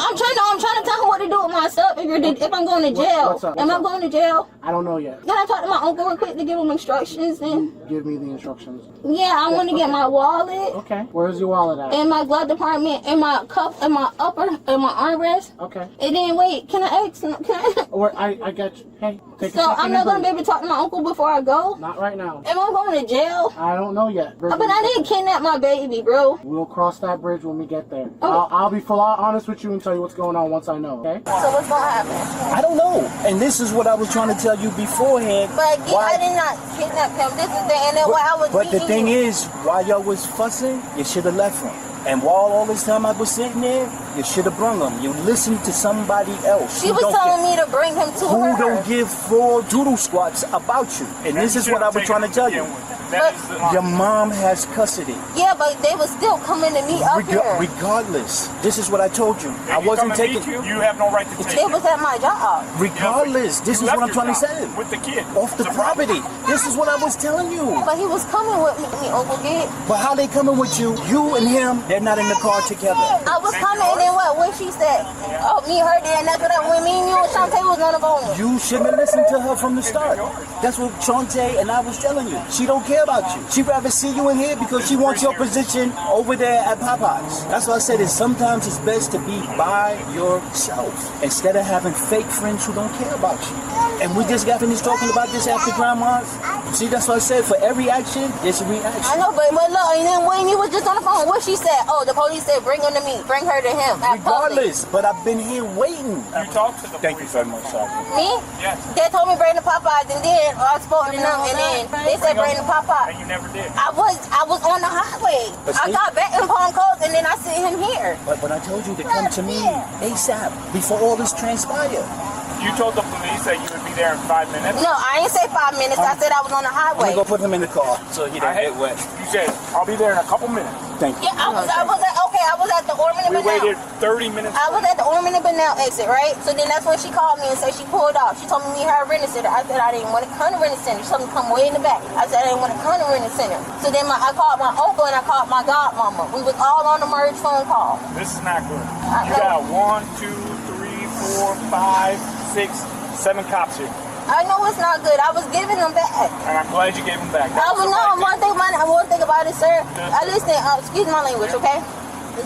I'm trying to tell him what to do with myself if I'm going to jail. Am I going to jail? I don't know yet. Can I talk to my uncle real quick to give him instructions then? Give me the instructions. Yeah, I want to get my wallet. Okay. Where's your wallet at? In my glove department, in my cuff, in my armrest. Okay. And then wait, can I ask? I got you. Hey, take a So second. I'm not gonna be able to talk to my uncle before I go? Not right now. Am I going to jail? I don't know yet. But I didn't kidnap my baby, bro. We'll cross that bridge when we get there. Okay. I'll be full honest with you and tell you what's going on once I know, okay? So what's gonna happen? I don't know. And this is what I was trying to tell you beforehand. But I did not kidnap him. This is the and then why I was. But the thing is, while y'all was fussing, you should have left him. And while all this time I was sitting there, you should have brung him. You listened to somebody else. She was telling me to bring him to her. Who don't give 4 doodle squats about you. And this is what I was trying to tell you. Your mom has custody. Yeah, but they was still coming to me up here. Regardless, this is what I told you. I wasn't taking. You have no right to take. It was at my job. Regardless, this is what I'm trying to say. With the kid. Off the property. This is what I was telling you. But he was coming with me, Uncle Gid. But how they coming with you? You and him, they're not in the car together. I was coming, and then what? When she said, "Oh, me, her, there," and that's what when me and you and Shantae was on the phone. You shouldn't have listened to her from the start. That's what Shantae and I was telling you. She don't care about you. She'd rather see you in here because she wants your position over there at Popeye's. That's why I said is sometimes it's best to be by yourself instead of having fake friends who don't care about you. And we just got finished talking about this after Grandma's. See, that's what I said. For every action, there's a reaction. I know, but look, and then when you was just on the phone, what she said? oh, the police said bring him to me, bring her to him. Regardless, but I've been here waiting. You talked to the Thank you very much, Sergeant. Me? Yes. They told me bring the Popeyes, and then I spoke to them, and then they said bring the Popeyes. And you never did. I was on the highway. I got back in Palm Coast, and then I sent him here. But I told you to come to me ASAP before all this transpired. You told the police that you would be there in 5 minutes? No, I ain't say 5 minutes. I said I was on the I'm highway. gonna go put him in the car so he don't get wet. You said, I'll be there in a couple minutes. Thank you. Yeah, I was at the Ormond and We Banal. waited 30 minutes. I was at the Ormond and Banal exit, right? So then that's when she called me and said she pulled off. She told me her rent a center. I said I didn't want to come to rent a center. She told me to come way in the back. I said I didn't want to come to rent a center. So then I called my uncle and I called my godmama. We was all on the merge phone call. This is not good. You got 1, 2, 3, 4, 5, 6, 7 cops here. I know it's not good. I was giving them back. And I'm glad you gave them back. One thing about it, sir. Listen, excuse my language, okay?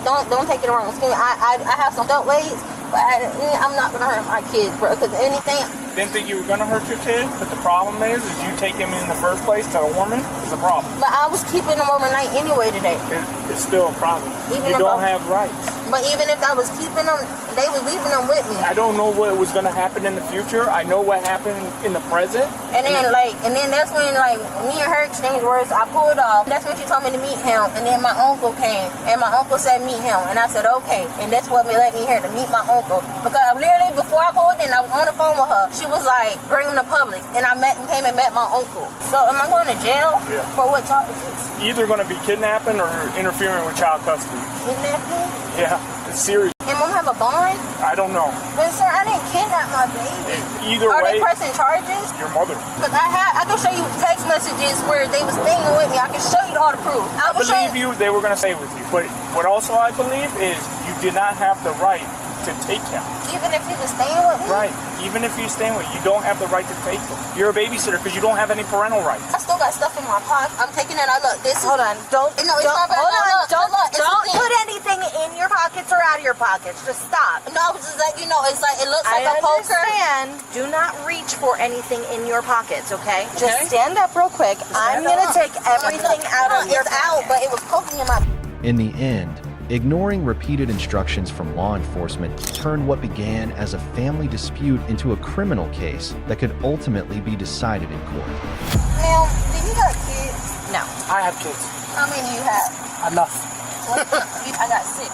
Don't take it wrong. Excuse me. I have some adult ways, but I'm not gonna hurt my kids, bro. Because anything. Didn't think you were gonna hurt your kid, but the problem is you take him in the first place to a woman is a problem. But I was keeping them overnight anyway today. It's still a problem. Even you don't have rights. But even if I was keeping them, they were leaving them with me. I don't know what was gonna happen in the future. I know what happened in the present. And then that's when me and her exchanged words. I pulled off. That's when she told me to meet him. And then my uncle came, and my uncle said meet him, and I said okay. And that's what let me here to meet my uncle. Because literally before I pulled in, I was on the phone with her. She was like, bring him to public, and I came and met my uncle. So am I going to jail for what charges? Either going to be kidnapping or interfering with child custody. Kidnapping? Yeah, it's serious. And mom have a bond? I don't know. But sir, I didn't kidnap my baby. Either Are way, they pressing charges? Your mother. Because I can show you text messages where they was staying with me. I can show you all the proof. I believe you. They were going to stay with you. But what also I believe is you did not have the right to take him. Even if he was staying with me? Right. Even if he's staying with you, you don't have the right to take him. You're a babysitter because you don't have any parental rights. I still got stuff in my pocket. I'm taking it out. Look, this. Hold on. Don't Don't put anything in your pockets or out of your pockets. Just stop. No, I was just like, it's like it looks like a poker. I understand. Do not reach for anything in your pockets, okay? Just stand up real quick. I'm gonna take everything out of your pocket. But it was poking in my. In the end, ignoring repeated instructions from law enforcement turned what began as a family dispute into a criminal case that could ultimately be decided in court. Now, do you got kids? No. I have kids. How many you have? Enough. I got 6.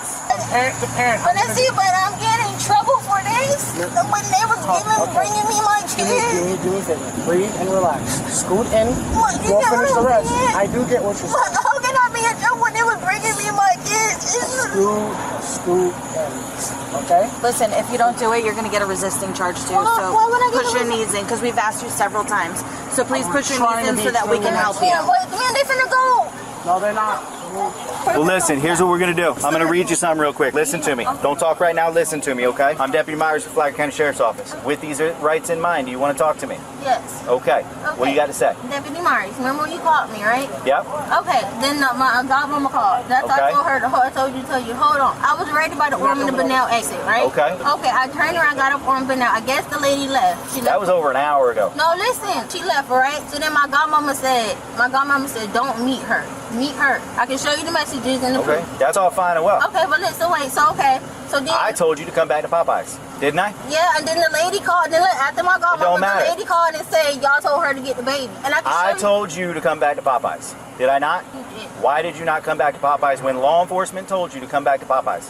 Parent to parent. But let's see, but I'm getting in trouble for this. When they was bringing me my kids. Do me a favor. Breathe and relax. Scoot in. You'll finish the rest. I do get what you're saying. How can I be in trouble when they was bringing me my kids? Scoot in. Okay? Listen, if you don't do it, you're going to get a resisting charge too. So why would I get push your knees in because we've asked you several times. So please push your knees in so that we can help you. Man, they finna go. No, they're not. Well, listen, here's what we're going to do. I'm going to read you something real quick. Listen to me. Don't talk right now. Listen to me, okay? I'm Deputy Myers of Flagler County Sheriff's Office. With these rights in mind, do you want to talk to me? Yes. Okay. What do you got to say? Deputy Myers, remember when you called me, right? Yep. Okay, then my godmama called. That's Okay. I told her, I told you, hold on. I was ready by the Ormond and Banal exit, right? Okay. Okay, I turned around, got up Ormond and Banal. I guess the lady left. She left. That was over an hour ago. No, listen, she left, right? So then my godmama said, don't meet her. Meet her. I can show you the messages and the Okay. proof. That's all fine and well. Okay, but listen, wait, so then I told you to come back to Popeyes, didn't I? yeah, and then the lady called. Then after my godmama, don't matter. the lady called and said y'all told her to get the baby, and I told you to come back to Popeyes. Did I not? You did. Why did you not come back to Popeyes when law enforcement told you to come back to Popeyes?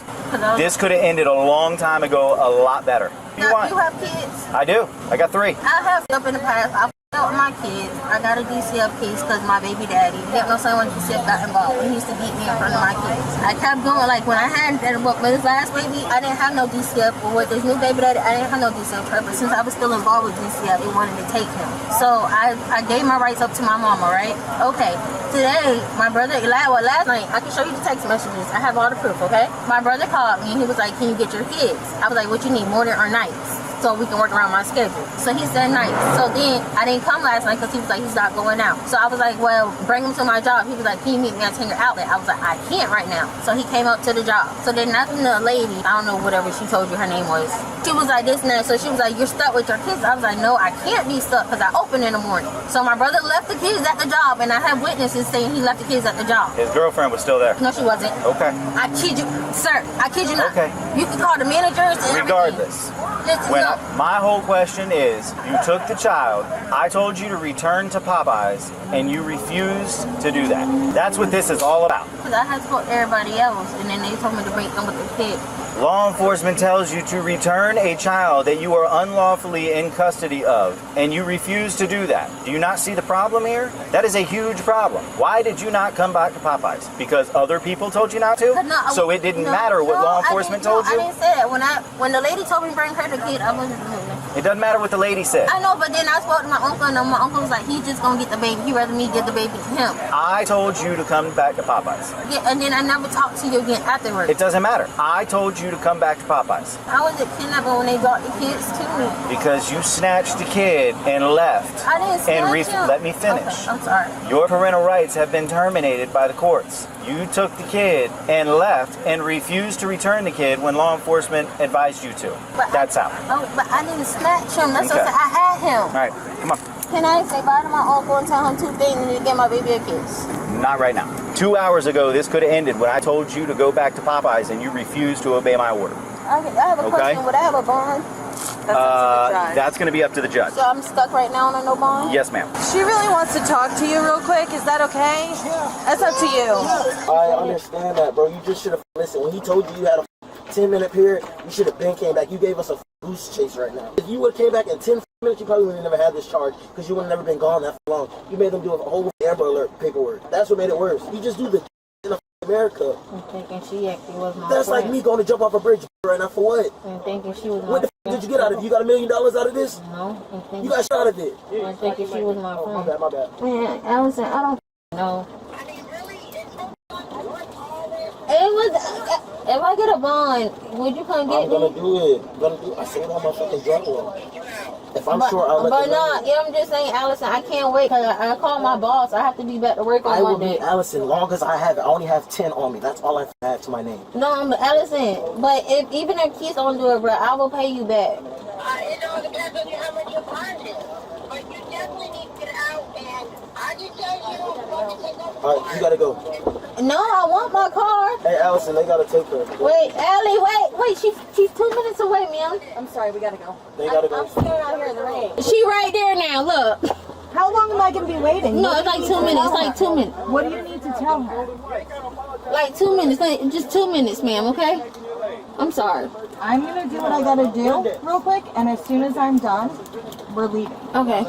This could have ended a long time ago, a lot better. You have kids? I do. I got 3. I have up in the past. I with my kids. I got a DCF case because my baby daddy, someone DCF got involved. He used to beat me in front of my kids. I kept going, when I had that book, but his last baby, I didn't have no DCF. But with this new baby daddy, I didn't have no DCF. But since I was still involved with DCF, they wanted to take him. So I gave my rights up to my mama, right? Okay. Today, my brother, last night, I can show you the text messages. I have all the proof, okay? My brother called me and he was like, can you get your kids? I was like, what you need, morning or nights? so we can work around my schedule. So he said night. So then I didn't come last night because he was like, he's not going out. So I was like, well, bring him to my job. He was like, can you meet me at Tanger Outlet? I was like, I can't right now. So he came up to the job. So then that's when the lady, I don't know whatever she told you her name was, she was like this and that. So she was like, you're stuck with your kids. I was like, no, I can't be stuck because I open in the morning. So my brother left the kids at the job, and I have witnesses saying he left the kids at the job. His girlfriend was still there. No, she wasn't. Okay. I kid you, sir. I kid you not. Okay. You can call the managers and Regardless. Listen, When no. my whole question is, you took the child, I told you to return to Popeyes, and you refused to do that. That's what this is all about. Because I had spoke to everybody else, and then they told me to bring them with the kid. Law enforcement tells you to return a child that you are unlawfully in custody of, and you refuse to do that. Do you not see the problem here? That is a huge problem. Why did you not come back to Popeyes? Because other people told you not to? No, So it didn't matter what law enforcement told you? I didn't say that. When the lady told me to bring her the kid, I wasn't doing that. It doesn't matter what the lady said. I know, but then I spoke to my uncle, and my uncle was like, he's just going to get the baby. He'd rather me give the baby to him. I told you to come back to Popeyes. Yeah, and then I never talked to you again afterwards. It doesn't matter. I told you to come back to Popeyes. How was it kidnapped when they brought the kids to me? Because you snatched the kid and left. I didn't snatch him. Let me finish. Okay, I'm sorry. Your parental rights have been terminated by the courts. You took the kid and left and refused to return the kid when law enforcement advised you to. That's how. Oh, but I didn't snatch him. That's Okay. what I had him. All right, come on. Can I say bye to my uncle and tell him 2 things and then get my baby a kiss? Not right now. 2 hours ago, this could have ended when I told you to go back to Popeyes and you refused to obey my order. I have a question. Would I have a bond? That's going to be up to the judge. So I'm stuck right now on a no bond? Yes, ma'am. She really wants to talk to you real quick. Is that okay? That's up to you. I understand that, bro. You just should have listened. When he told you you had a 10-minute period, you should have been came back. You gave us a goose chase right now. If you would have came back in 10 minutes, you probably would have never had this charge because you would have never been gone that long. You made them do a whole Amber Alert paperwork. That's what made it worse. You just do the in America. I'm thinking she actually was my That's friend. like me going to jump off a bridge right now for what? I'm thinking she was my What the did you get out of it? You got $1 million out of this? No. I'm thinking You got shot of it. I'm thinking she was my friend. My bad. Man, Allison, I don't know. It was. If I get a bond, would you come get me? I'm gonna do it. I said on my fucking drug law. If I'm sure I'll let But them no, know. yeah, I'm just saying, Allison, I can't wait because I called my boss. I have to be back to work on I will Monday. be Allison long as I have it. I only have 10 on me. That's all I have to my name. No, I'm Allison. But even if Keith don't do it, bro, I will pay you back. It all depends on how much your bond is. But you definitely need to get out, and I just tell you, want to take over. All right, you gotta go. No, I want my car. Hey, Allison, they gotta take her. Wait, Allie, wait. She's 2 minutes away, ma'am. I'm sorry, we gotta go. They gotta go. I'm standing out here in the rain. She right there now. Look. How long am I going to be waiting? No, it's like 2 minutes. It's like 2 minutes. What do you need to tell her? Like 2 minutes. Like, just 2 minutes, ma'am. Okay. I'm sorry. I'm going to do what I got to do real quick, and as soon as I'm done, we're leaving. Okay.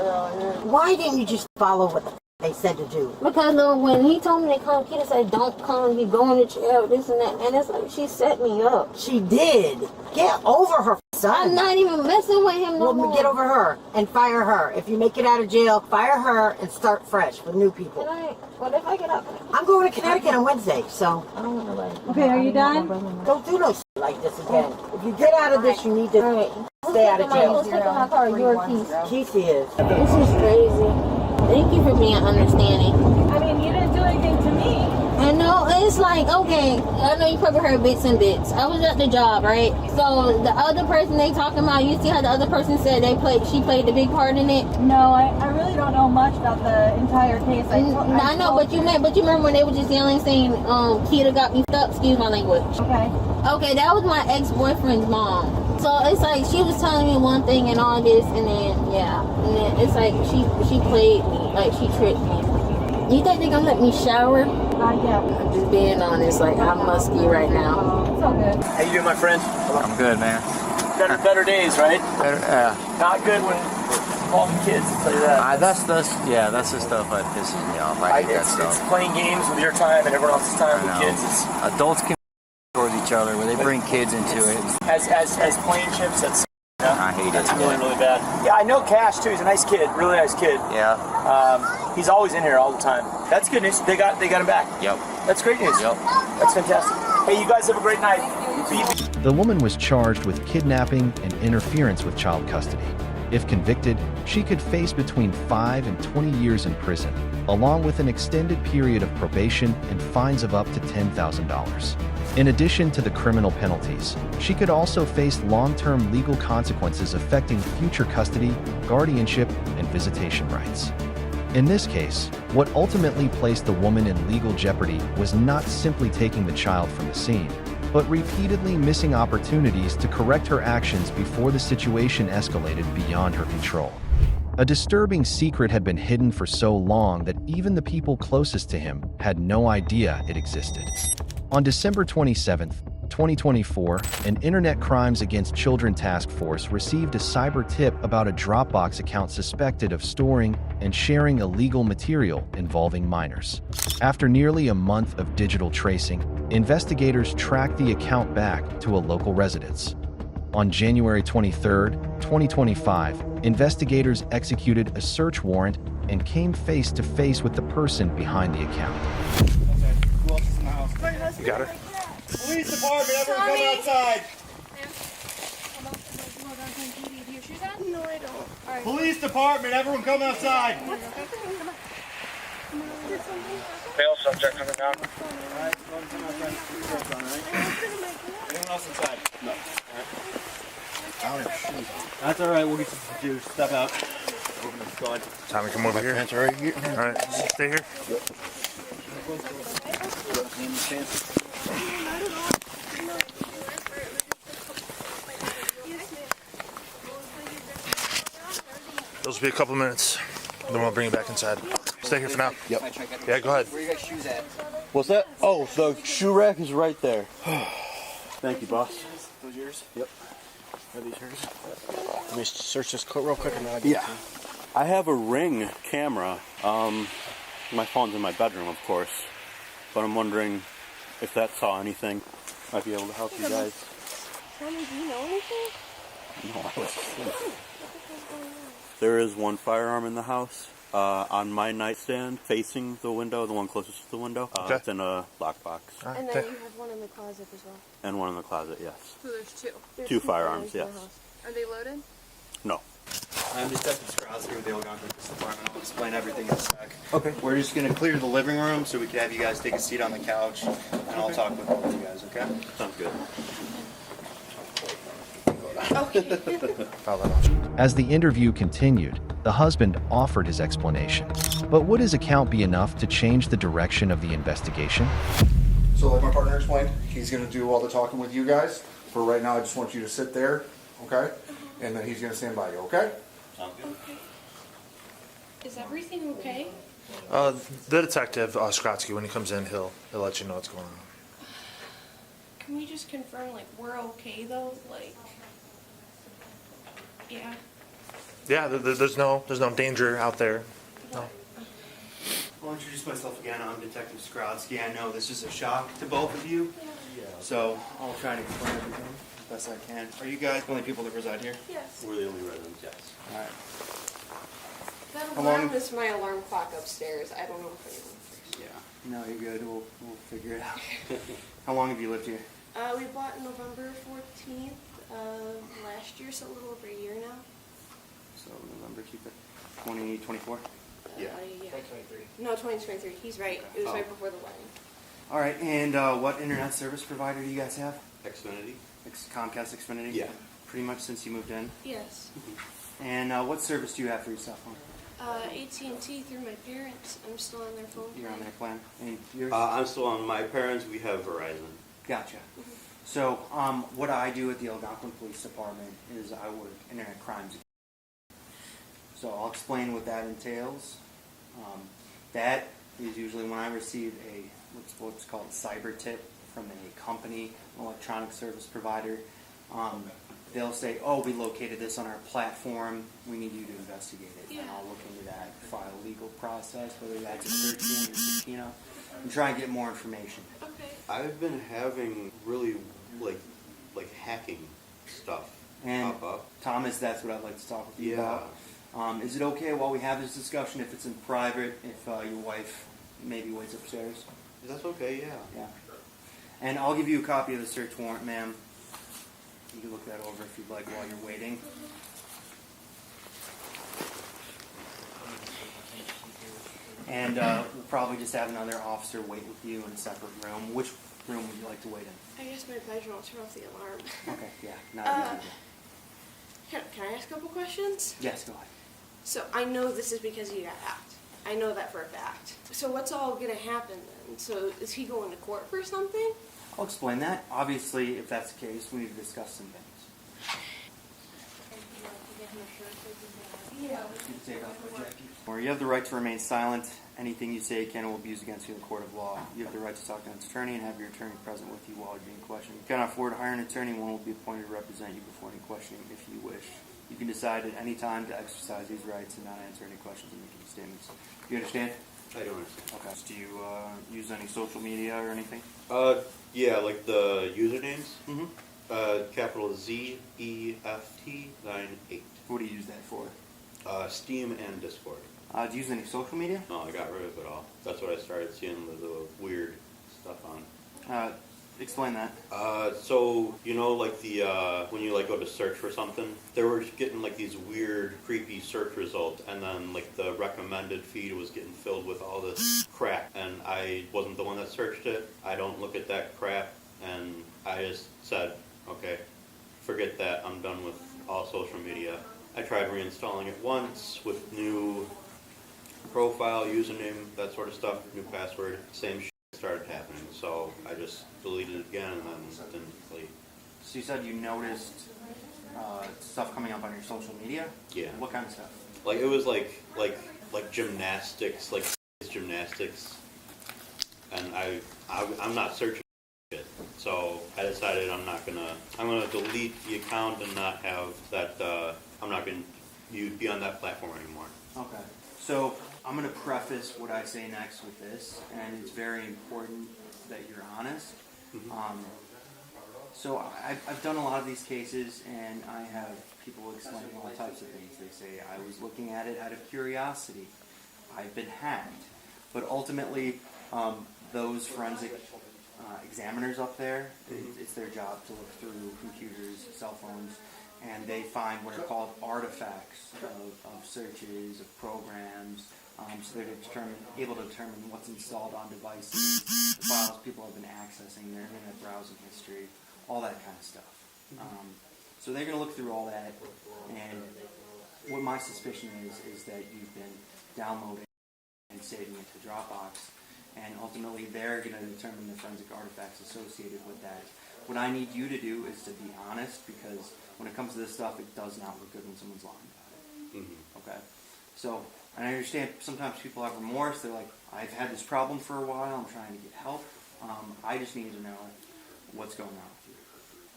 Why didn't you just follow what they said to do? Because when he told me to come, Kita said, don't come, you going to jail, this and that. And it's like, she set me up. She did. Get over her, son. I'm not even messing with him no more. Get over her and fire her. If you make it out of jail, fire her and start fresh with new people. What if I get up? I'm going to Connecticut on Wednesday, so. I don't want nobody. Okay, are you done? Don't do no shit like this again. If you get out of this, you need to stay out of jail. Who's taking my car? Your keys. Keithy is. This is crazy. Thank you for being understanding. I mean, you didn't do anything to me. I know, it's like, okay, I know you probably heard bits and bits. I was at the job, right? So the other person they talking about, you see how the other person said she played the big part in it? No, I really don't know much about the entire case. I know, but you remember when they were just yelling, saying, Kita got me stuck, excuse my language. Okay, that was my ex-boyfriend's mom. So it's like she was telling me one thing and all this, and then it's like she played me, like she tricked me. You think they're gonna let me shower? Yeah. I'm just being honest, like I'm musky right now. It's all good. How you doing, my friend? I'm good, man. Better days, right? Better, Not good when involving kids, I'll tell you that. that's the stuff that pisses me off. I hate that stuff. It's playing games with your time and everyone else's time with kids. Adults can towards each other where they bring kids into it. As playing chips, that's I hate that's it. really, really bad. Yeah, I know Cash too. He's a nice kid, really nice kid. Yeah. He's always in here all the time. That's good news. They got him back. Yep. That's great news. Yep. That's fantastic. Hey, you guys have a great night. The woman was charged with kidnapping and interference with child custody. If convicted, she could face between 5 and 20 years in prison, along with an extended period of probation and fines of up to $10,000. In addition to the criminal penalties, she could also face long-term legal consequences affecting future custody, guardianship, and visitation rights. In this case, what ultimately placed the woman in legal jeopardy was not simply taking the child from the scene, but repeatedly missing opportunities to correct her actions before the situation escalated beyond her control. A disturbing secret had been hidden for so long that even the people closest to him had no idea it existed. On December 27, 2024, an Internet Crimes Against Children Task Force received a cyber tip about a Dropbox account suspected of storing and sharing illegal material involving minors. After nearly a month of digital tracing, investigators tracked the account back to a local residence. On January 23, 2025, investigators executed a search warrant and came face to face with the person behind the account. Who else is in the house? You got her? Police department, everyone come outside. No, I don't. Right. Police department, everyone come outside. Male subject coming down. Alright, come outside. Anyone else inside? No. That's alright, we'll get you to step out. Tommy, come over here. Pants are right here. Alright, stay here. Yep. Those will be a couple minutes. Then we'll bring you back inside. Stay here for now. Yep. Yeah, go ahead. Where you guys' shoes at? What's that? Oh, the shoe rack is right there. Thank you, boss. Those yours? Yep. Are these yours? Let me search this real quick and then I'll get Yeah. I have a Ring camera. My phone's in my bedroom, of course. But I'm wondering if that saw anything. Might be able to help you guys. Tommy, do you know anything? No, I was There is one firearm in the house. On my nightstand, facing the window, the one closest to the window. Okay. It's in a lockbox. And then you have one in the closet as well. And one in the closet, yes. So there's two. There's Two firearms, in the yes. house. Are they loaded? No. I'm Detective Strauss here with the Algonquin Police Department. I'll explain everything in a sec. Okay. We're just going to clear the living room so we can have you guys take a seat on the couch, and I'll talk with both of you guys, okay? Sounds good. As the interview continued, the husband offered his explanation. But would his account be enough to change the direction of the investigation? So like my partner explained, he's going to do all the talking with you guys. For right now, I just want you to sit there, okay? And then he's going to stand by you, okay? Sounds good. Is everything okay? The detective, Skrotsky, when he comes in, he'll let you know what's going on. Can we just confirm, like, we're okay though? Like, yeah. Yeah, there's no danger out there. No. I'll introduce myself again. I'm Detective Skrotsky. I know this is a shock to both of you, so I'll try to explain everything as best I can. Are you guys the only people that reside here? Yes. We're the only residents, yes. All right. That How alarm long- is my alarm clock upstairs. I don't know if anyone fixed it. Yeah. No, you're good. We'll figure it out. How long have you lived here? We bought November 14th of last year, so a little over a year now. So November, keep it 2024? Yeah. 2023. No, 2023. He's right. It was right before the wedding. All right, and what internet service provider do you guys have? Xfinity. Comcast Xfinity? Yeah. Pretty much since you moved in? Yes. And what service do you have for your cell phone? ATTN through my parents. I'm still on their phone. You're on their plan? And yours? I'm still on my parents. We have Verizon. Gotcha. So, what I do at the Algonquin Police Department is I work internet crimes. So I'll explain what that entails. That is usually when I receive what's called a cyber tip from a company, an electronic service provider. They'll say, "Oh, we located this on our platform. We need you to investigate it." Yeah. And I'll look into that, file a legal process, whether that's a search warrant or subpoena, and try and get more information. Okay. I've been having really like hacking stuff And pop up. Thomas, that's what I'd like to talk with you Yeah. about. Is it okay while we have this discussion if it's in private, if your wife maybe waits upstairs? That's okay, yeah. Yeah. And I'll give you a copy of the search warrant, ma'am. You can look that over if you'd like while you're waiting. And we'll probably just have another officer wait with you in a separate room. Which room would you like to wait in? I guess my bedroom. I'll turn off the alarm. Okay, yeah. Not Can I ask a couple questions? Yes, go ahead. So I know this is because he got hacked. I know that for a fact. So what's all going to happen then? So is he going to court for something? I'll explain that. Obviously, if that's the case, we need to discuss some things. Or you have the right to remain silent. Anything you say can or will be used against you in a court of law. You have the right to talk to an attorney and have your attorney present with you while you're being questioned. You cannot afford to hire an attorney. One will be appointed to represent you before any questioning if you wish. You can decide at any time to exercise these rights and not answer any questions and make any statements. You understand? I do understand. Okay. Do you use any social media or anything? Yeah, like the usernames. Mm-hmm. Capital ZEFT98. What do you use that for? Steam and Discord. Do you use any social media? No, I got rid of it all. That's what I started seeing the weird stuff on. Explain that. So, you know, like the, when you like go to search for something, they were getting like these weird, creepy search results, and then like the recommended feed was getting filled with all this crap, and I wasn't the one that searched it. I don't look at that crap, and I just said, okay, forget that, I'm done with all social media. I tried reinstalling it once with new profile, username, that sort of stuff, new password, same shit started happening, so I just deleted it again and then didn't delete. So you said you noticed stuff coming up on your social media? Yeah. What kind of stuff? Like it was like gymnastics, like gymnastics, and I'm not searching it, so I decided I'm gonna delete the account and not have that. I'm not gonna be on that platform anymore. Okay. So I'm going to preface what I say next with this, and it's very important that you're honest. Mm-hmm. So I've done a lot of these cases, and I have people explain all types of things. They say, I was looking at it out of curiosity. I've been hacked. But ultimately, those forensic examiners up there, it's their job to look through computers, cell phones, and they find what are called artifacts of searches, of programs. So they're able to determine what's installed on devices, the files people have been accessing, their internet browsing history, all that kind of stuff. So they're going to look through all that, and what my suspicion is that you've been downloading and saving it to Dropbox, and ultimately they're going to determine the forensic artifacts associated with that. What I need you to do is to be honest, because when it comes to this stuff, it does not look good when someone's lying about it. Mm-hmm. Okay? So, and I understand sometimes people have remorse. They're like, I've had this problem for a while. I'm trying to get help. I just need to know what's going on with you.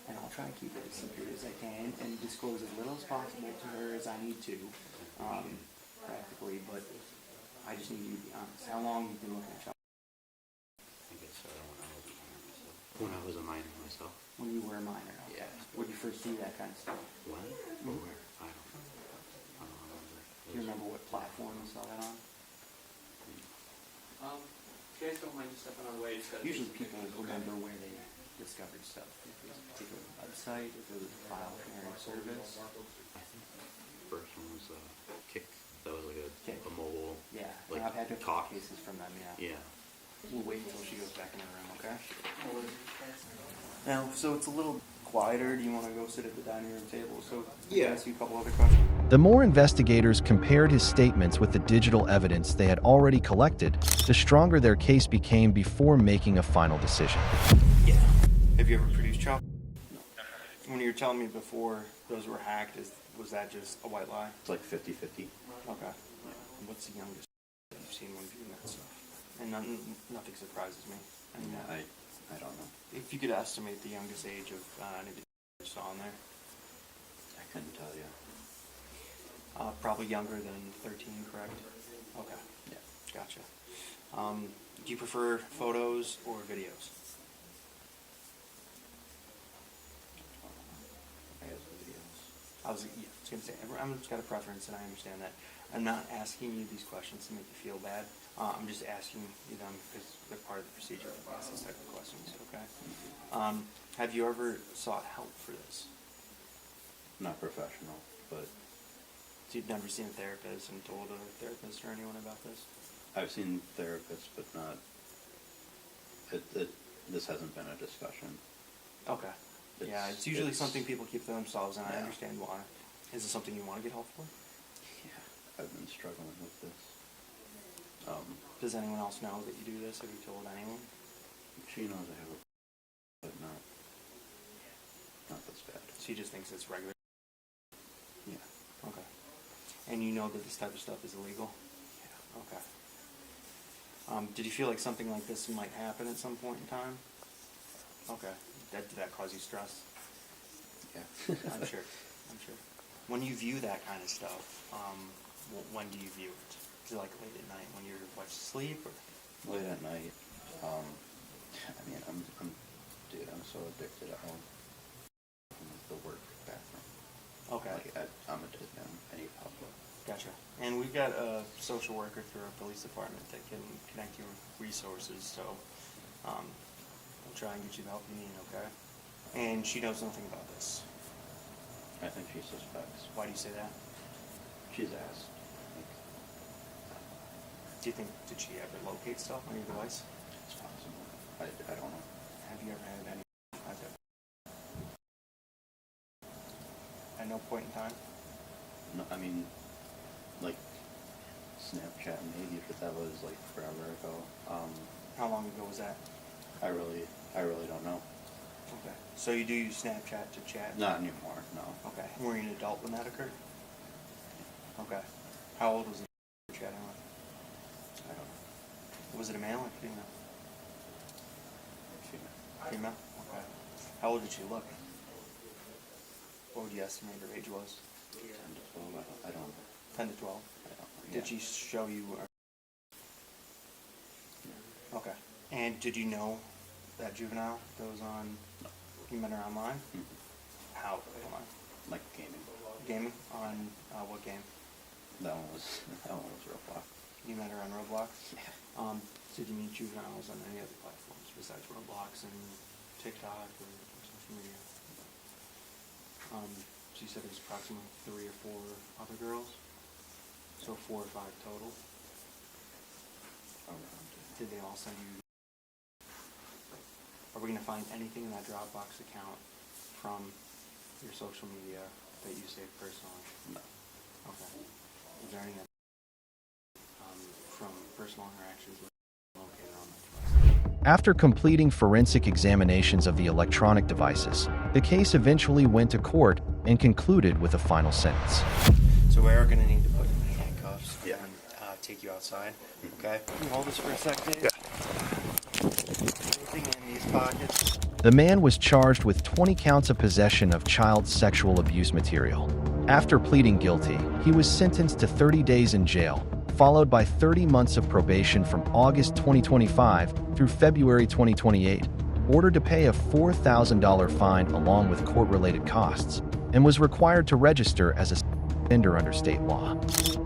And I'll try and keep it as secret as I can and disclose as little as possible to her as I need to, practically. But I just need you to be honest. How long have you been looking at child? I think it started when I was a minor myself. When you were a minor? Yeah. When you first see that kind of stuff? When? Mm-hmm. Or where? I don't remember. Do you remember what platform you saw that on? If you guys don't mind just stepping on the way, Usually people remember where they discovered stuff. If it was a particular website, if it was a file sharing service. I think the first one was Kick. That was like a mobile. Yeah, like I've had talk cases from them. Yeah. Yeah. We'll wait until she goes back in the room, okay? Now, so it's a little quieter. Do you want to go sit at the dining room table? So yeah. Ask you a couple other questions. The more investigators compared his statements with the digital evidence they had already collected, the stronger their case became before making a final decision. Yeah. Have you ever produced child? No. When you were telling me before those were hacked, was that just a white lie? It's like 50-50. Okay. What's the youngest you've seen when viewing that stuff? And nothing surprises me. I don't know. If you could estimate the youngest age of anybody you saw in there? I couldn't tell you. Probably younger than 13, correct? Okay. Yeah. Gotcha. Do you prefer photos or videos? I guess videos. I was going to say, everyone's got a preference, and I understand that. I'm not asking you these questions to make you feel bad. I'm just asking you them because they're part of the procedure to ask these type of questions, okay? Have you ever sought help for this? not professional, but. So you've never seen a therapist and told a therapist or anyone about this? I've seen therapists, but not. This hasn't been a discussion. Okay. It's usually something people keep to themselves, and I understand why. Is it something you want to get help for? Yeah, I've been struggling with this. Does anyone else know that you do this? Have you told anyone? She knows I have a, but not this bad. She just thinks it's regular. Yeah. Okay. And you know that this type of stuff is illegal? Yeah. Okay. Did you feel like something like this might happen at some point in time? Okay. Did that cause you stress? Yeah. I'm sure. When you view that kind of stuff, when do you view it? Is it like late at night when you're asleep, or? Late at night. I mean, I'm so addicted. I don't. The work bathroom. Okay. Like I'm addicted. I need help. Gotcha. And we've got a social worker through our police department that can connect you with resources, so we'll try and get you the help you need, okay? And she knows nothing about this. I think she suspects. Why do you say that? She's asked. Do you think, did she ever locate stuff on your device? It's possible. I don't know. Have you ever had any contact? At no point in time? No, I mean, like, Snapchat maybe, but that was like forever ago. How long ago was that? I really don't know. Okay. So you do use Snapchat to chat? Not anymore, no. Okay. Were you an adult when that occurred? Okay. How old was the chatting with? I don't know. Was it a male or female? Female. Female? Okay. How old did she look? What would you estimate her age was? 10 to 12, I don't know. 10 to 12? I don't know. Did she show you? Okay. And did you know that juvenile that was on? No. You met her online? Mm-hmm. How online? Like gaming. Gaming? On what game? That one was Roblox. You met her on Roblox? Yeah. Did you meet juveniles on any other platforms besides Roblox and TikTok or social media? So you said it was approximately 3 or 4 other girls? So 4 or 5 total? Did they all send you? Are we going to find anything in that Dropbox account from your social media that you saved personally? No. Okay. Is there any from personal interactions with located on the device? After completing forensic examinations of the electronic devices, the case eventually went to court and concluded with a final sentence. So we are going to need to put you in handcuffs and take you outside. Okay? Can you hold this for a second? Yeah. Anything in these pockets? The man was charged with 20 counts of possession of child sexual abuse material. After pleading guilty, he was sentenced to 30 days in jail, followed by 30 months of probation from August 2025 through February 2028, ordered to pay a $4,000 fine along with court-related costs, and was required to register as a offender under state law.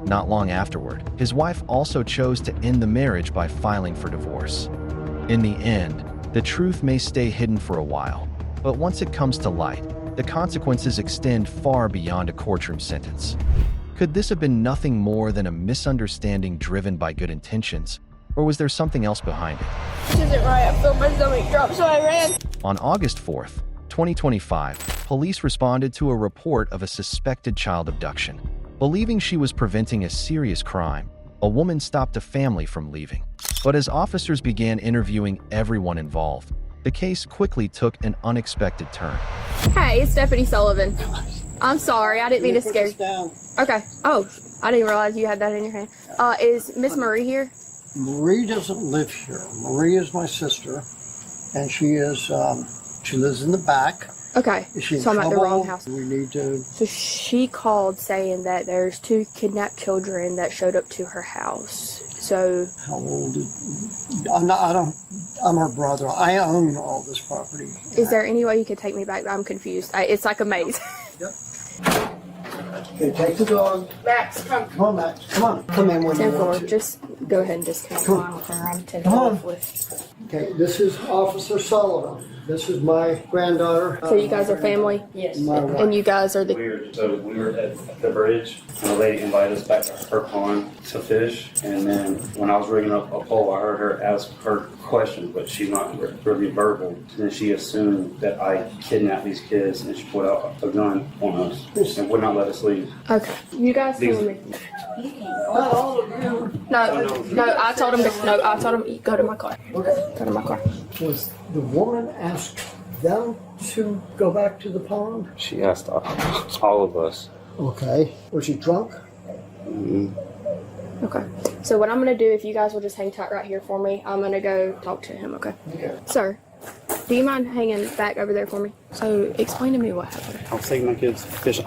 Not long afterward, his wife also chose to end the marriage by filing for divorce. In the end, the truth may stay hidden for a while, but once it comes to light, the consequences extend far beyond a courtroom sentence. Could this have been nothing more than a misunderstanding driven by good intentions, or was there something else behind it? This isn't right. I felt my stomach drop, so I ran. On August 4th, 2025, police responded to a report of a suspected child abduction. Believing she was preventing a serious crime, a woman stopped a family from leaving. But as officers began interviewing everyone involved, the case quickly took an unexpected turn. Hey, it's Stephanie Sullivan. I'm sorry, I didn't mean to scare you. Okay. Oh, I didn't realize you had that in your hand. Is Miss Marie here? Marie doesn't live here. Marie is my sister, and she lives in the back. Okay, so I'm at the wrong house. We need to... So she called saying that there's 2 kidnapped children that showed up to her house. So... How old is... I'm her brother. I own all this property. Is there any way you could take me back? I'm confused. It's like a maze. Yep. Okay, take the dog. Max, come. Come on, Max. Come on. Come in when you want to. Just go ahead and just take mine with her. I'm taking off with. Okay, this is Officer Sullivan. This is my granddaughter. So you guys are family? Yes. My wife. And you guys are the. We were at the bridge, and the lady invited us back to her pond to fish. And then when I was rigging up a pole, I heard her ask her question, but she's not really verbal. And then she assumed that I kidnapped these kids, and she pulled out a gun on us and would not let us leave. Okay, you guys follow me. No, I told him to go to my car. Go to my car. Was the woman asked them to go back to the pond? She asked all of us. Okay. Was she drunk? Mm-hmm. Okay. So what I'm gonna do, if you guys will just hang tight right here for me, I'm gonna go talk to him. Okay. Okay. Sir, do you mind hanging back over there for me? So explain to me what happened. I was taking my kids fishing.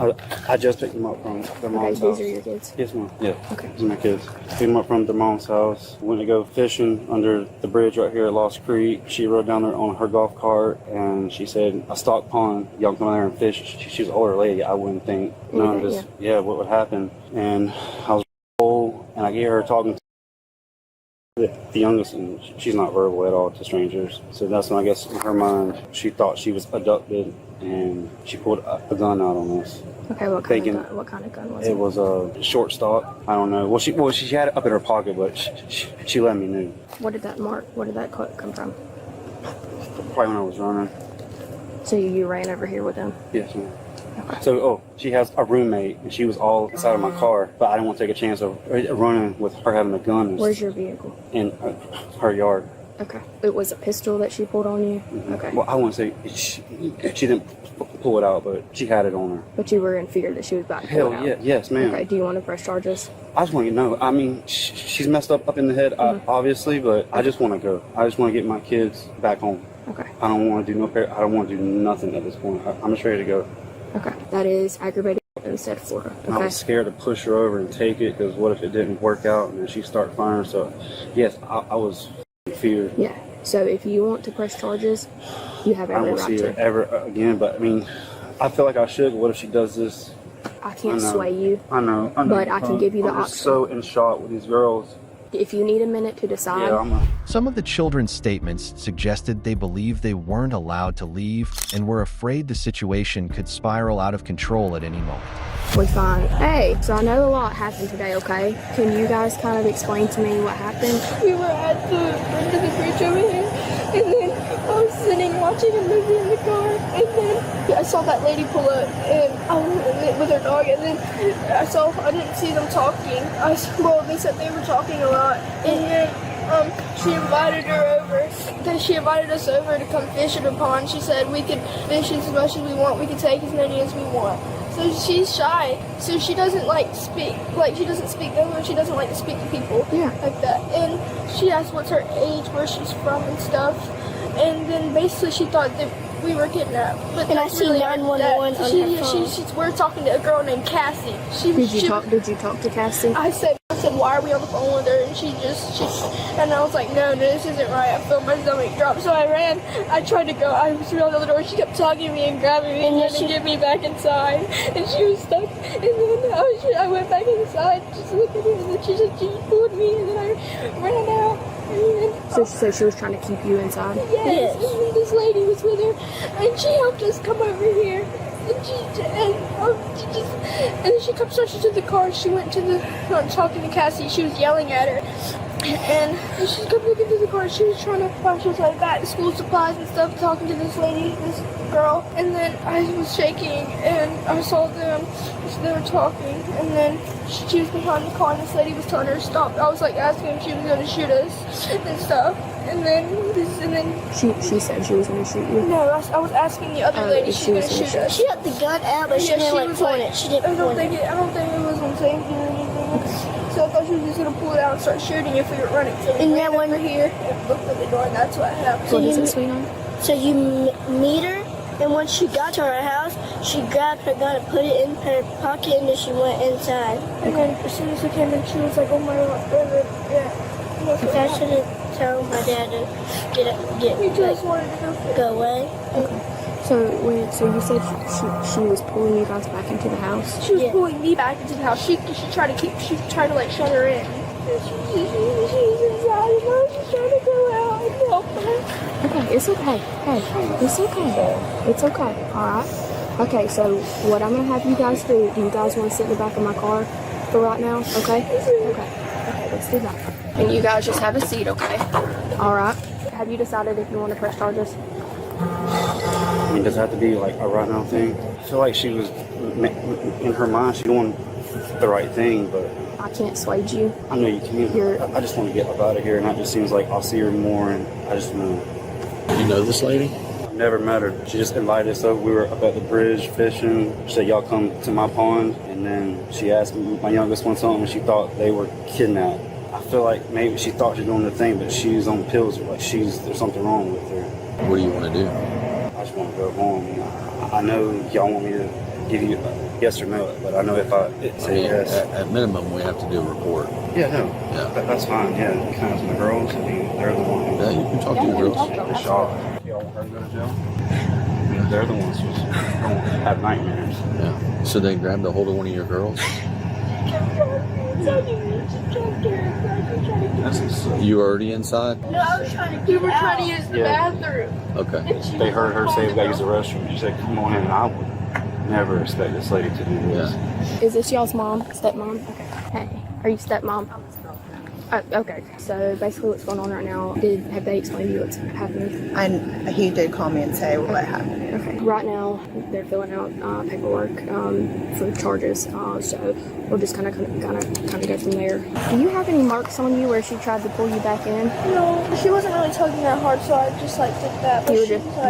I just picked them up from their mom's house. These are your kids? Yes, ma'am. Yeah. Okay. These are my kids. Picked them up from their mom's house. Went to go fishing under the bridge right here at Lost Creek. She rode down there on her golf cart, and she said, a stock pond, y'all come there and fish. She was an older lady. I wouldn't think none of this, what would happen. And I was old, and I hear her talking to the youngest, and she's not verbal at all to strangers. So that's when I guess in her mind she thought she was abducted, and she pulled a gun out on us. Okay, what kind of gun was it? It was a short stock. I don't know. Well, she had it up in her pocket, but she let me know. What did that come from? Probably when I was running. So you ran over here with them? Yes, ma'am. So, she has a roommate, and she was all inside of my car, but I didn't want to take a chance of running with her having a gun. Where's your vehicle? In her yard. Okay. It was a pistol that she pulled on you? Mm-hmm. Okay. Well, I wouldn't say she didn't pull it out, but she had it on her. But you were in fear that she was about to pull Hell it out? yeah, yes, ma'am. Okay, do you want to press charges? I just want to know. I mean, she's messed up in the head, obviously, but I just want to go. I just want to get my kids back home. Okay. I don't want to do I don't want to do nothing at this point. I'm just ready to go. Okay. That is aggravated instead Florida. Okay. I was scared to push her over and take it, because what if it didn't work out and then she started firing? So, yes, I was feared. Yeah. So if you want to press charges, you have every right to. I won't see her ever again, but I mean, I feel like I should. What if she does this? I can't sway you. I know. But I can give you the I'm option. just so in shock with these girls. If you need a minute to decide. Some of the children's statements suggested they believed they weren't allowed to leave and were afraid the situation could spiral out of control at any moment. We fine. Hey, so I know a lot happened today, okay? Can you guys kind of explain to me what happened? We were at the end of the bridge over here, and then I was sitting watching a movie in the car, and then I saw that lady pull up and with her dog, and then I didn't see them talking. They said they were talking a lot, and then she invited her over. Then she invited us over to come fish at her pond. She said we could fish as much as we want. We could take as many as we want. So she's shy. So she doesn't speak. She doesn't speak English. She doesn't like to speak to people like that. And she asked what's her age, where she's from, and stuff. And then basically she thought that we were kidnapped. But I see 911 on her phone. We're talking to a girl named Cassie. Did you talk to Cassie? I said, why are we on the phone with her? And and I was like, no, this isn't right. I felt my stomach drop. So I ran. I tried to go. I was around the door. She kept tugging me and grabbing me and trying to get me back inside. And she was stuck. And then I went back inside just looking at her. And then she pulled me. And then I ran out. So she was trying to keep you inside? Yes. And then this lady was with her. And she helped us come over here. And then she comes started to the car. She went to talking to Cassie. She was yelling at her, and she kept looking to the car. She was trying to find back school supplies and stuff, talking to this lady, this girl. And then I was shaking, and I saw them. They were talking, and then she was behind the car, and this lady was telling her to stop. I was asking if she was going to shoot us and stuff. And then she said she was going to shoot you. No, I was asking the other lady if she was going to shoot us. She had the gun out, but she didn't point it. She didn't point it. I don't think it was on safety or anything. So I thought she was just going to pull it out and start shooting if we were running. So we ran over here and looked at the door, and that's what happened. So you meet her, and once she got to her house, she grabbed her gun and put it in her pocket, and then she went inside. And then as soon as I came in, she was like, "Oh my God, yeah." I shouldn't tell my dad to go away. Okay. So you said she was pulling you guys back into the house? She was pulling me back into the house. She tried to shut her in. trying to go out and help her. Okay, it's okay. Hey, it's okay. It's okay, alright? Okay, so what I'm going to have you guys do you guys want to sit in the back of my car for right now? Okay? Okay, let's do that. And you guys just have a seat, okay? Alright. Have you decided if you want to press charges? I mean, does it have to be like a right now thing? I feel like she was, in her mind, she's doing the right thing, but I can't sway you. I know you can. I just want to get up out of here, and that just seems like I'll see her more, and I just know. You know this lady? I've never met her. She just invited us over. We were up at the bridge fishing. She said, y'all come to my pond, and then she asked my youngest one something, and she thought they were kidnapped. I feel like maybe she thought she was doing the thing, but she's on pills, or like there's something wrong with her. What do you want to do? I just want to go home. I know y'all want me to give you a yes or no, but I know if I say yes. At minimum, we have to do a report. Yeah, no. Yeah. That's fine, yeah. Kind of the girls, I mean, they're the ones. Yeah, you can talk to the girls. They shot. Y'all want her to go to jail? Yeah, they're the ones who's going to have nightmares. Yeah. So they grabbed a hold of one of your girls? You were already inside? No, I was trying to. We were trying to use the bathroom. Okay. They heard her say we got to use the restroom. She said, come on in. And I would never expect this lady to do this. Yeah. Is this y'all's mom? Stepmom? Okay. Hey, are you stepmom? Okay. So basically what's going on right now, have they explained to you what's happening? And he did call me and say what happened. Okay. Right now, they're filling out paperwork for charges. So we'll just kind of go from there. Do you have any marks on you where she tried to pull you back in? No, she wasn't really tugging that hard, so I just like did that. But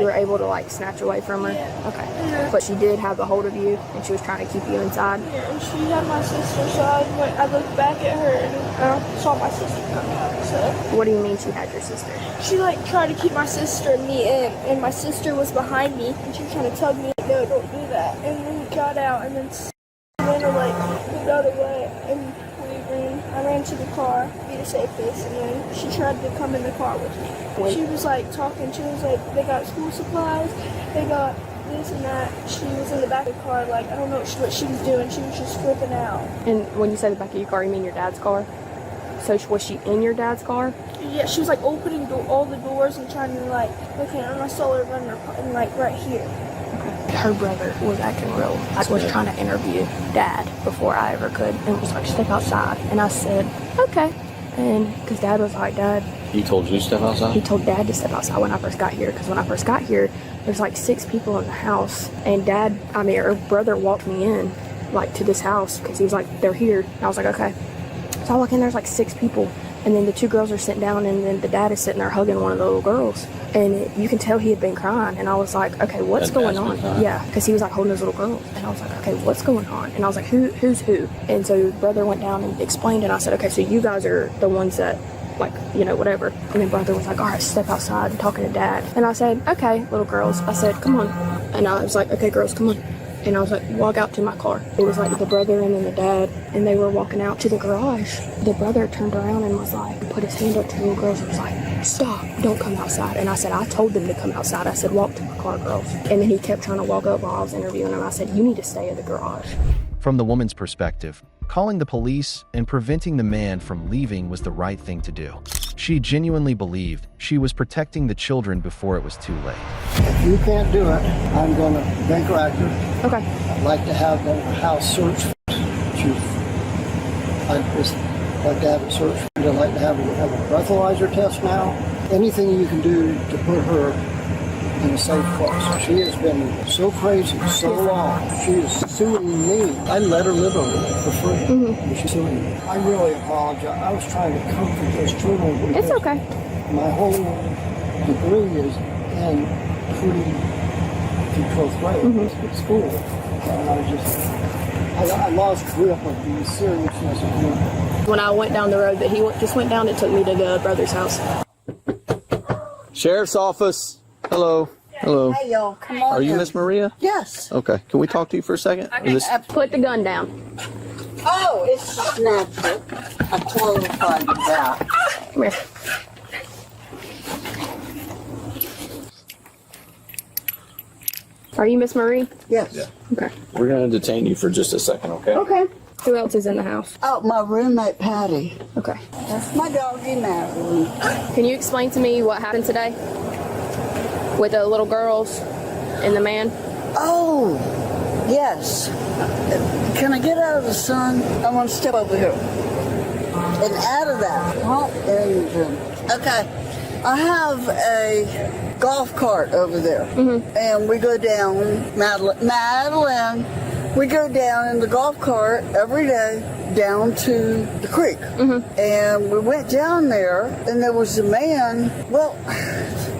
you were able to like snatch away from her. Yeah. Okay. Yeah. But she did have a hold of you, and she was trying to keep you inside. Yeah, and she had my sister, so I looked back at her and I saw my sister come out. So. What do you mean she had your sister? She like tried to keep my sister and me in, and my sister was behind me, and she was trying to tug me. No, don't do that. And then we got out, and then ran like the other way, and I ran to the car, be the safest, and then she tried to come in the car with me. She was like talking. She was like, they got school supplies, they got this and that. She was in the back of the car, like I don't know what she was doing. She was just flipping out. And when you say the back of your car, you mean your dad's car? So was she in your dad's car? Yeah, she was like opening all the doors and trying to like, okay, and I saw her running and like right here. Her brother was acting real. I was trying to interview Dad before I ever could, and was like, step outside. And I said, okay. And because Dad was like, Dad. He told you to step outside? He told Dad to step outside when I first got here. Because when I first got here, there's like 6 people in the house, and her brother walked me in, like to this house because he was like, they're here. And I was like, okay. So I walk in, there's like 6 people, and then the 2 girls are sitting down, and then the dad is sitting there hugging one of the little girls, and you can tell he had been crying, and I was like, okay, what's going on? Yeah, because he was like holding his little girls, and I was like, okay, what's going on? And I was like, who's who? And so brother went down and explained, and I said, okay, so you guys are the ones that, like, you know, whatever. And then brother was like, all right, step outside, and talking to Dad. And I said, okay, little girls. I said, come on. And I was like, okay, girls, come on. And I was like, walk out to my car. It was like the brother and then the dad, and they were walking out to the garage. The brother turned around and was like, put his hand up to the little girls and was like, stop, don't come outside. And I said, I told them to come outside. I said, walk to my car, girls. And then he kept trying to walk up while I was interviewing him. I said, you need to stay in the garage. From the woman's perspective, calling the police and preventing the man from leaving was the right thing to do. She genuinely believed she was protecting the children before it was too late. If you can't do it, I'm going to bank record. Okay. I'd like to have the house searched. I'd just like to have it searched. I'd like to have a breathalyzer test now. Anything you can do to put her in a safe place. She has been so crazy so long. She is suing me. I let her live over there for free. Mm-hmm. She's suing me. I really apologize. I was trying to comfort those children. It's okay. My whole degree is in pre-12th grade at school. And I lost grip of the seriousness of it. When I went down the road that he just went down, it took me to the brother's house. Sheriff's office. Hello. Hello. Hey, y'all, come on. Are you Miss Maria? Yes. Okay. Can we talk to you for a second? Okay. Put the gun down. Oh, it's just natural. I qualified for that. Come here. Are you Miss Marie? Yes. Yeah. Okay. We're going to detain you for just a second, okay? Okay. Who else is in the house? Oh, my roommate Patty. Okay. That's my doggy Madeline. Can you explain to me what happened today with the little girls and the man? Oh, yes. Can I get out of the sun? I'm gonna step over here. And out of that pump engine. Okay. I have a golf cart over there. And we go down, Madeline, we go down in the golf cart every day down to the creek. And we went down there, and there was a man. Well,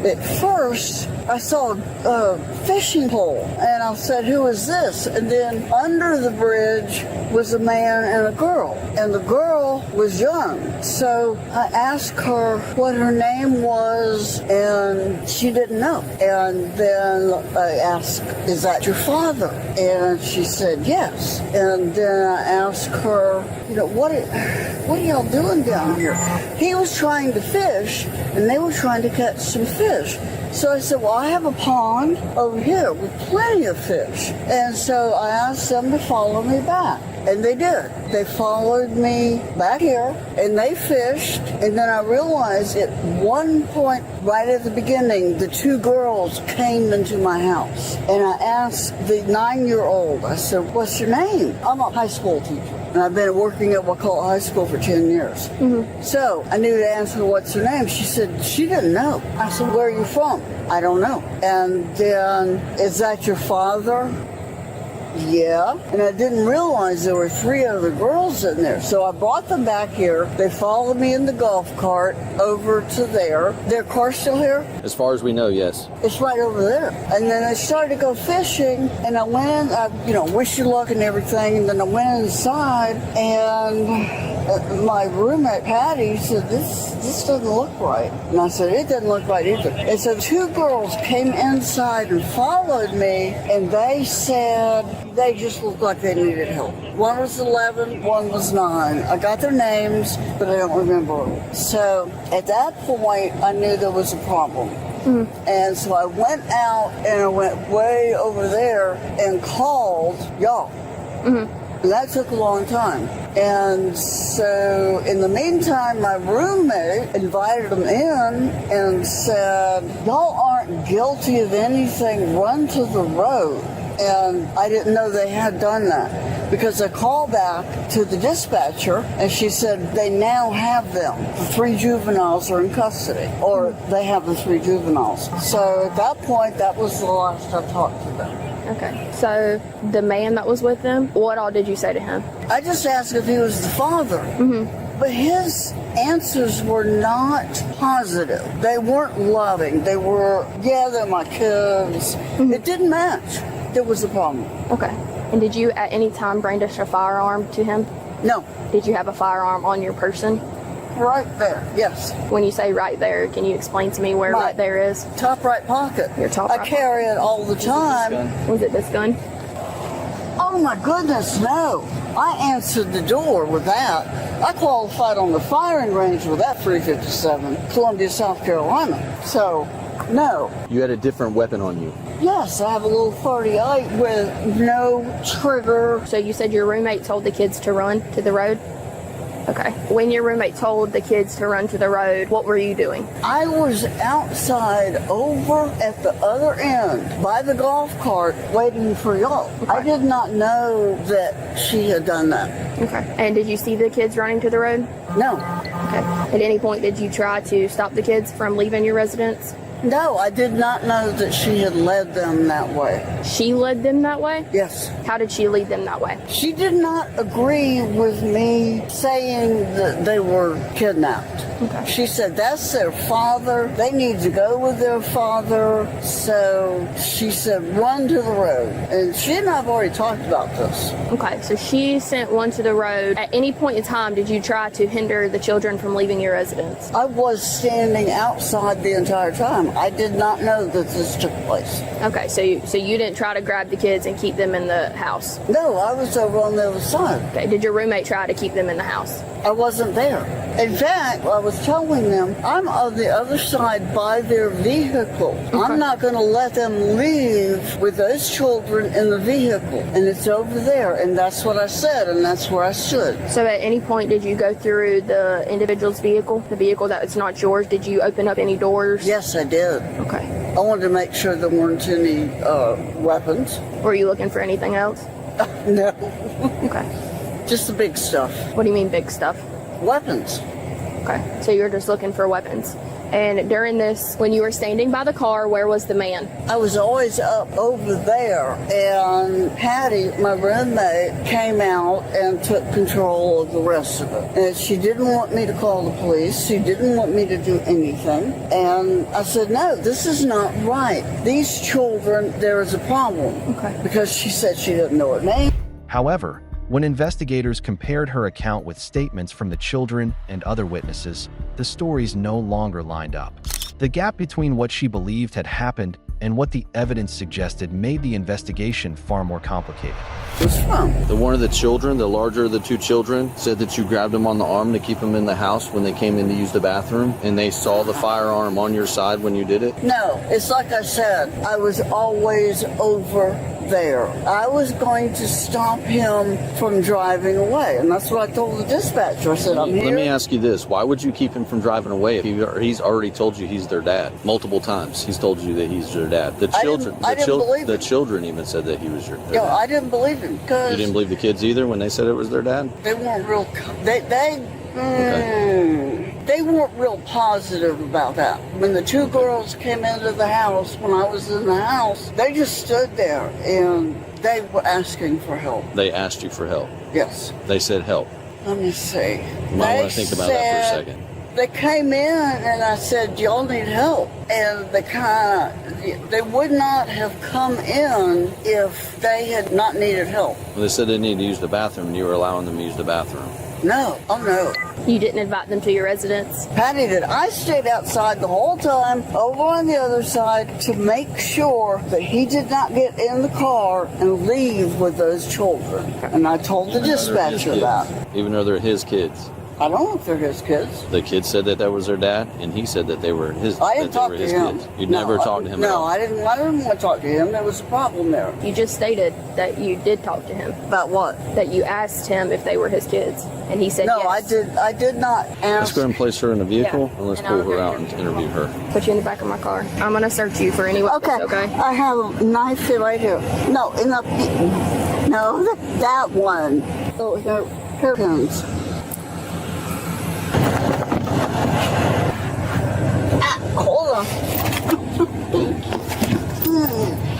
at first, I saw a fishing pole, and I said, who is this? And then under the bridge was a man and a girl, and the girl was young. So I asked her what her name was, and she didn't know. And then I asked, is that your father? And she said, yes. And then I asked her, you know, what are y'all doing down here? He was trying to fish, and they were trying to catch some fish. So I said, well, I have a pond over here with plenty of fish. And so I asked them to follow me back. And they did. They followed me back here, and they fished. And then I realized at one point, right at the beginning, the two girls came into my house. And I asked the 9-year-old, I said, what's your name? I'm a high school teacher. And I've been working at Wacola High School for 10 years. So I knew to ask her, what's her name? She said, she didn't know. I said, where are you from? I don't know. And then, is that your father? Yeah. And I didn't realize there were 3 other girls in there. So I brought them back here. They followed me in the golf cart over to there. Their car's still here? As far as we know, yes. It's right over there. And then I started to go fishing, and I went in, wish you luck and everything, and then I went inside, and my roommate Patty said, this doesn't look right. And I said, it doesn't look right either. And so 2 girls came inside and followed me, and they said they just looked like they needed help. One was 11, one was 9. I got their names, but I don't remember them. So at that point, I knew there was a problem. And so I went out, and I went way over there and called y'all. And that took a long time. And so in the meantime, my roommate invited them in and said, y'all aren't guilty of anything, run to the road. And I didn't know they had done that, because I called back to the dispatcher, and she said they now have them. The 3 juveniles are in custody, or they have the 3 juveniles. So at that point, that was the last I talked to them. Okay. So the man that was with them, what all did you say to him? I just asked if he was the father. But his answers were not positive. They weren't loving. They were, yeah, they're my kids. It didn't match. There was a problem. Okay. And did you at any time brandish a firearm to him? No. Did you have a firearm on your person? Right there, yes. When you say right there, can you explain to me where right there is? Top right pocket. Your top right I carry it all the time. Was it this gun? Oh my goodness, no. I answered the door with that. I qualified on the firing range with that .357, Columbia, South Carolina. So, no. You had a different weapon on you. Yes, I have a little 38 with no trigger. So you said your roommate told the kids to run to the road? Okay. When your roommate told the kids to run to the road, what were you doing? I was outside over at the other end by the golf cart waiting for y'all. Okay. I did not know that she had done that. Okay. And did you see the kids running to the road? No. Okay. At any point did you try to stop the kids from leaving your residence? No, I did not know that she had led them that way. She led them that way? Yes. How did she lead them that way? She did not agree with me saying that they were kidnapped. Okay. She said that's their father. They need to go with their father. So she said run to the road. And she and I have already talked about this. Okay, so she sent one to the road. At any point in time, did you try to hinder the children from leaving your residence? I was standing outside the entire time. I did not know that this took place. Okay, so you didn't try to grab the kids and keep them in the house? No, I was over on the other side. Okay, did your roommate try to keep them in the house? I wasn't there. In fact, I was telling them I'm on the other side by their vehicle. I'm not going to let them leave with those children in the vehicle. And it's over there. And that's what I said, and that's where I stood. So at any point did you go through the individual's vehicle, the vehicle that was not yours? Did you open up any doors? Yes, I did. Okay. I wanted to make sure there weren't any weapons. Were you looking for anything else? No. Okay. Just the big stuff. What do you mean big stuff? Weapons. Okay. So you're just looking for weapons. And during this, when you were standing by the car, where was the man? I was always up over there, and Patty, my roommate, came out and took control of the rest of it. And she didn't want me to call the police. She didn't want me to do anything. And I said, no, this is not right. These children, there is a problem. Okay. Because she said she didn't know her name. However, when investigators compared her account with statements from the children and other witnesses, the stories no longer lined up. The gap between what she believed had happened and what the evidence suggested made the investigation far more complicated. What's wrong? The one of the children, the larger of the two children, said that you grabbed him on the arm to keep him in the house when they came in to use the bathroom, and they saw the firearm on your side when you did it? No, it's like I said, I was always over there. I was going to stop him from driving away, and that's what I told the dispatcher. I said, I'm here. Let me ask you this. Why would you keep him from driving away if he's already told you he's their dad? Multiple times he's told you that he's their dad. The children even said that he was their dad. I didn't believe him. You didn't believe the kids either when they said it was their dad? They weren't real. They weren't real positive about that. When the two girls came into the house, when I was in the house, they just stood there and they were asking for help. They asked you for help? Yes. They said help? Let me see. You might want to think about that for a second. They came in and I said, y'all need help. And they would not have come in if they had not needed help. Well, they said they needed to use the bathroom and you were allowing them to use the bathroom. No. Oh, no. You didn't invite them to your residence? Patty did. I stayed outside the whole time, over on the other side, to make sure that he did not get in the car and leave with those children. And I told the dispatcher that. Even though they're his kids? I don't know if they're his kids. The kids said that was their dad, and he said that they were his. I didn't talk to him. Kids. You'd never talked to him. No, I didn't want to talk to him. There was a problem there. You just stated that you did talk to him. About what? That you asked him if they were his kids, and he said no. Yes. No, I did not ask. Let's go ahead and place her in the vehicle, Yeah. and let's pull her out and interview her. Put you in the back of my car. I'm gonna search you for any weapons. Okay. I have a knife here, right here. No, that one. Oh, here comes. Hold on.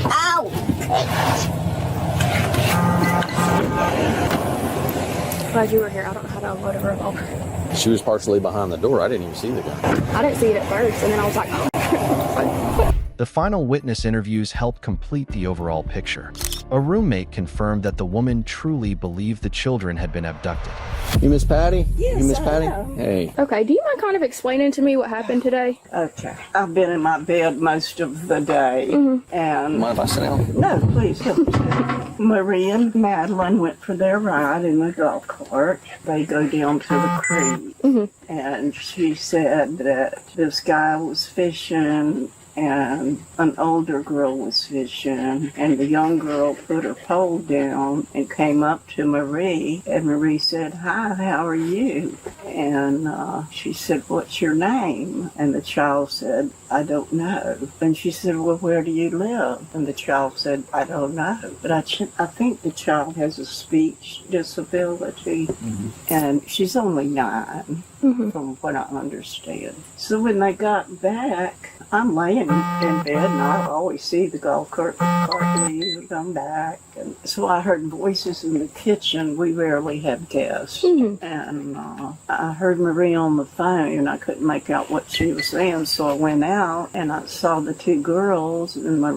Ow! Glad you were here. I don't know how to unload a revolver. She was partially behind the door. I didn't even see the gun. I didn't see it at first, and then I was like, The final witness interviews helped complete the overall picture. A roommate confirmed that the woman truly believed the children had been abducted. You Miss Patty? Yes, you Miss I Patty? am. Hey. Okay, do you mind kind of explaining to me what happened today? Okay. I've been in my bed most of the day. And Mind if I sit down? No, please. Marie and Madeline went for their ride in the golf cart. They go down to the creek. And she said that this guy was fishing and an older girl was fishing, and the young girl put her pole down and came up to Marie, and Marie said, "Hi, how are you?" And she said, "What's your name?" And the child said, "I don't know." And she said, "Well, where do you live?" And the child said, "I don't know." But I think the child has a speech disability, and she's only 9, from what I understand. So when they got back, I'm laying in bed, and I always see the golf cart leave and come back. And so I heard voices in the kitchen. We rarely have guests. And I heard Marie on the phone, and I couldn't make out what she was saying. So I went out, and I saw the 2 girls, and I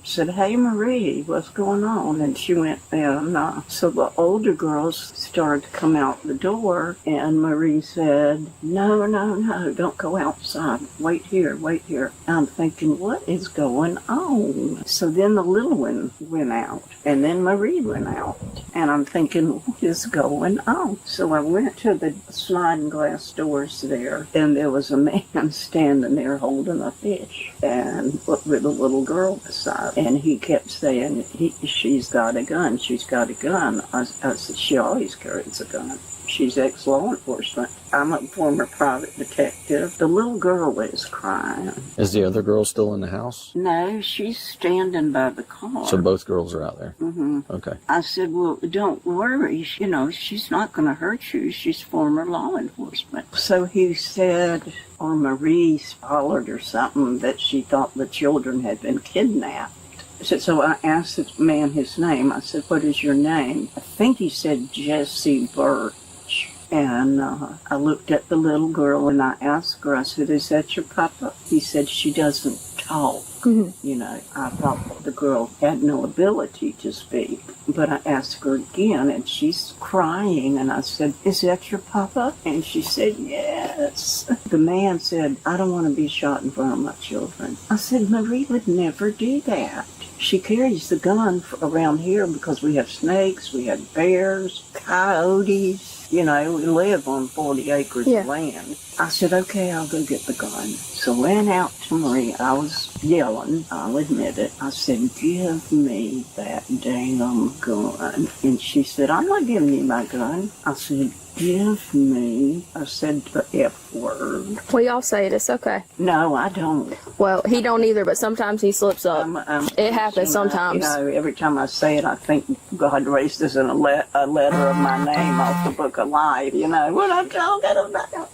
said, "Hey, Marie, what's going on?" And she went, and so the older girls started to come out the door, and And Marie said, no, no, no, don't go outside. Wait here, wait here. I'm thinking, what is going on? So then the little one went out, and then Marie went out. And I'm thinking, what is going on? So I went to the sliding glass doors there, and there was a man standing there holding a fish, and with a little girl beside. And he kept saying, she's got a gun, she's got a gun. I said, she always carries a gun. She's ex-law enforcement. I'm a former private detective. The little girl is crying. Is the other girl still in the house? No, she's standing by the car. So both girls are out there? Mm-hmm. Okay. I said, well, don't worry. You know, she's not going to hurt you. She's former law enforcement. So he said, or Marie hollered or something, that she thought the children had been kidnapped. So I asked the man his name. I said, what is your name? I think he said Jesse Birch. And I looked at the little girl and I asked her, I said, is that your papa? He said, she doesn't talk. Mm-hmm. You know, I thought the girl had no ability to speak. But I asked her again and she's crying. And I said, is that your papa? And she said, yes. The man said, I don't want to be shot in front of my children. I said, Marie would never do that. She carries the gun around here because we have snakes, we have bears, coyotes. You know, we live on 40 acres of land. I said, okay, I'll go get the gun. So ran out to Marie. I was yelling, I'll admit it. I said, give me that damn gun. And she said, I'm not giving you my gun. I said, give me, I said the F word. We all say it, it's okay. No, I don't. Well, he don't either, but sometimes he slips up. It happens sometimes. You know, every time I say it, I think God raised this in a letter of my name off the book of life. You know what I'm talking about.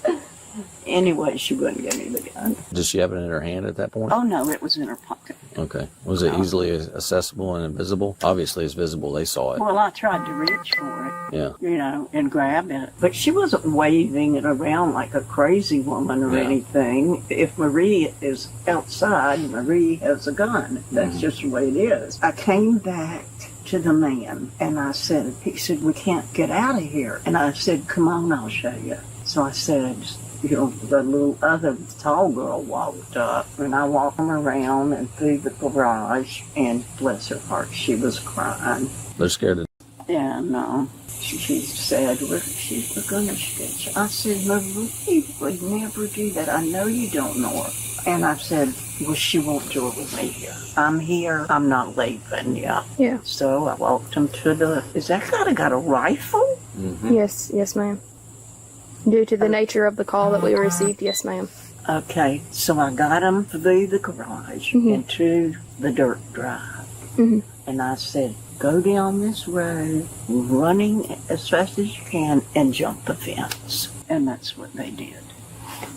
Anyway, she wouldn't give me the gun. Did she have it in her hand at that point? Oh, no, it was in her pocket. Okay. Was it easily accessible and invisible? Obviously, it's visible. They saw it. Well, I tried to reach for it. Yeah. You know, and grab it. But she wasn't waving it around like a crazy woman or anything. If Marie is outside, Marie has a gun. That's just the way it is. I came back to the man, and I said, he said, we can't get out of here. And I said, come on, I'll show you. So I said, you know, the little other tall girl walked up, and I walked them around and through the garage, and bless her heart, she was crying. They're scared of. And she said, well, she's going to stitch. I said, Marie would never do that. I know you don't know her. And I said, well, she won't do it with me here. I'm here. I'm not leaving. Yeah. So I walked him to the, is that guy got a rifle? Mm-hmm. Yes, ma'am. Due to the nature of the call that we received, yes, ma'am. Okay, so I got him through the garage into the dirt drive. And I said, go down this road, running as fast as you can, and jump the fence. And that's what they did.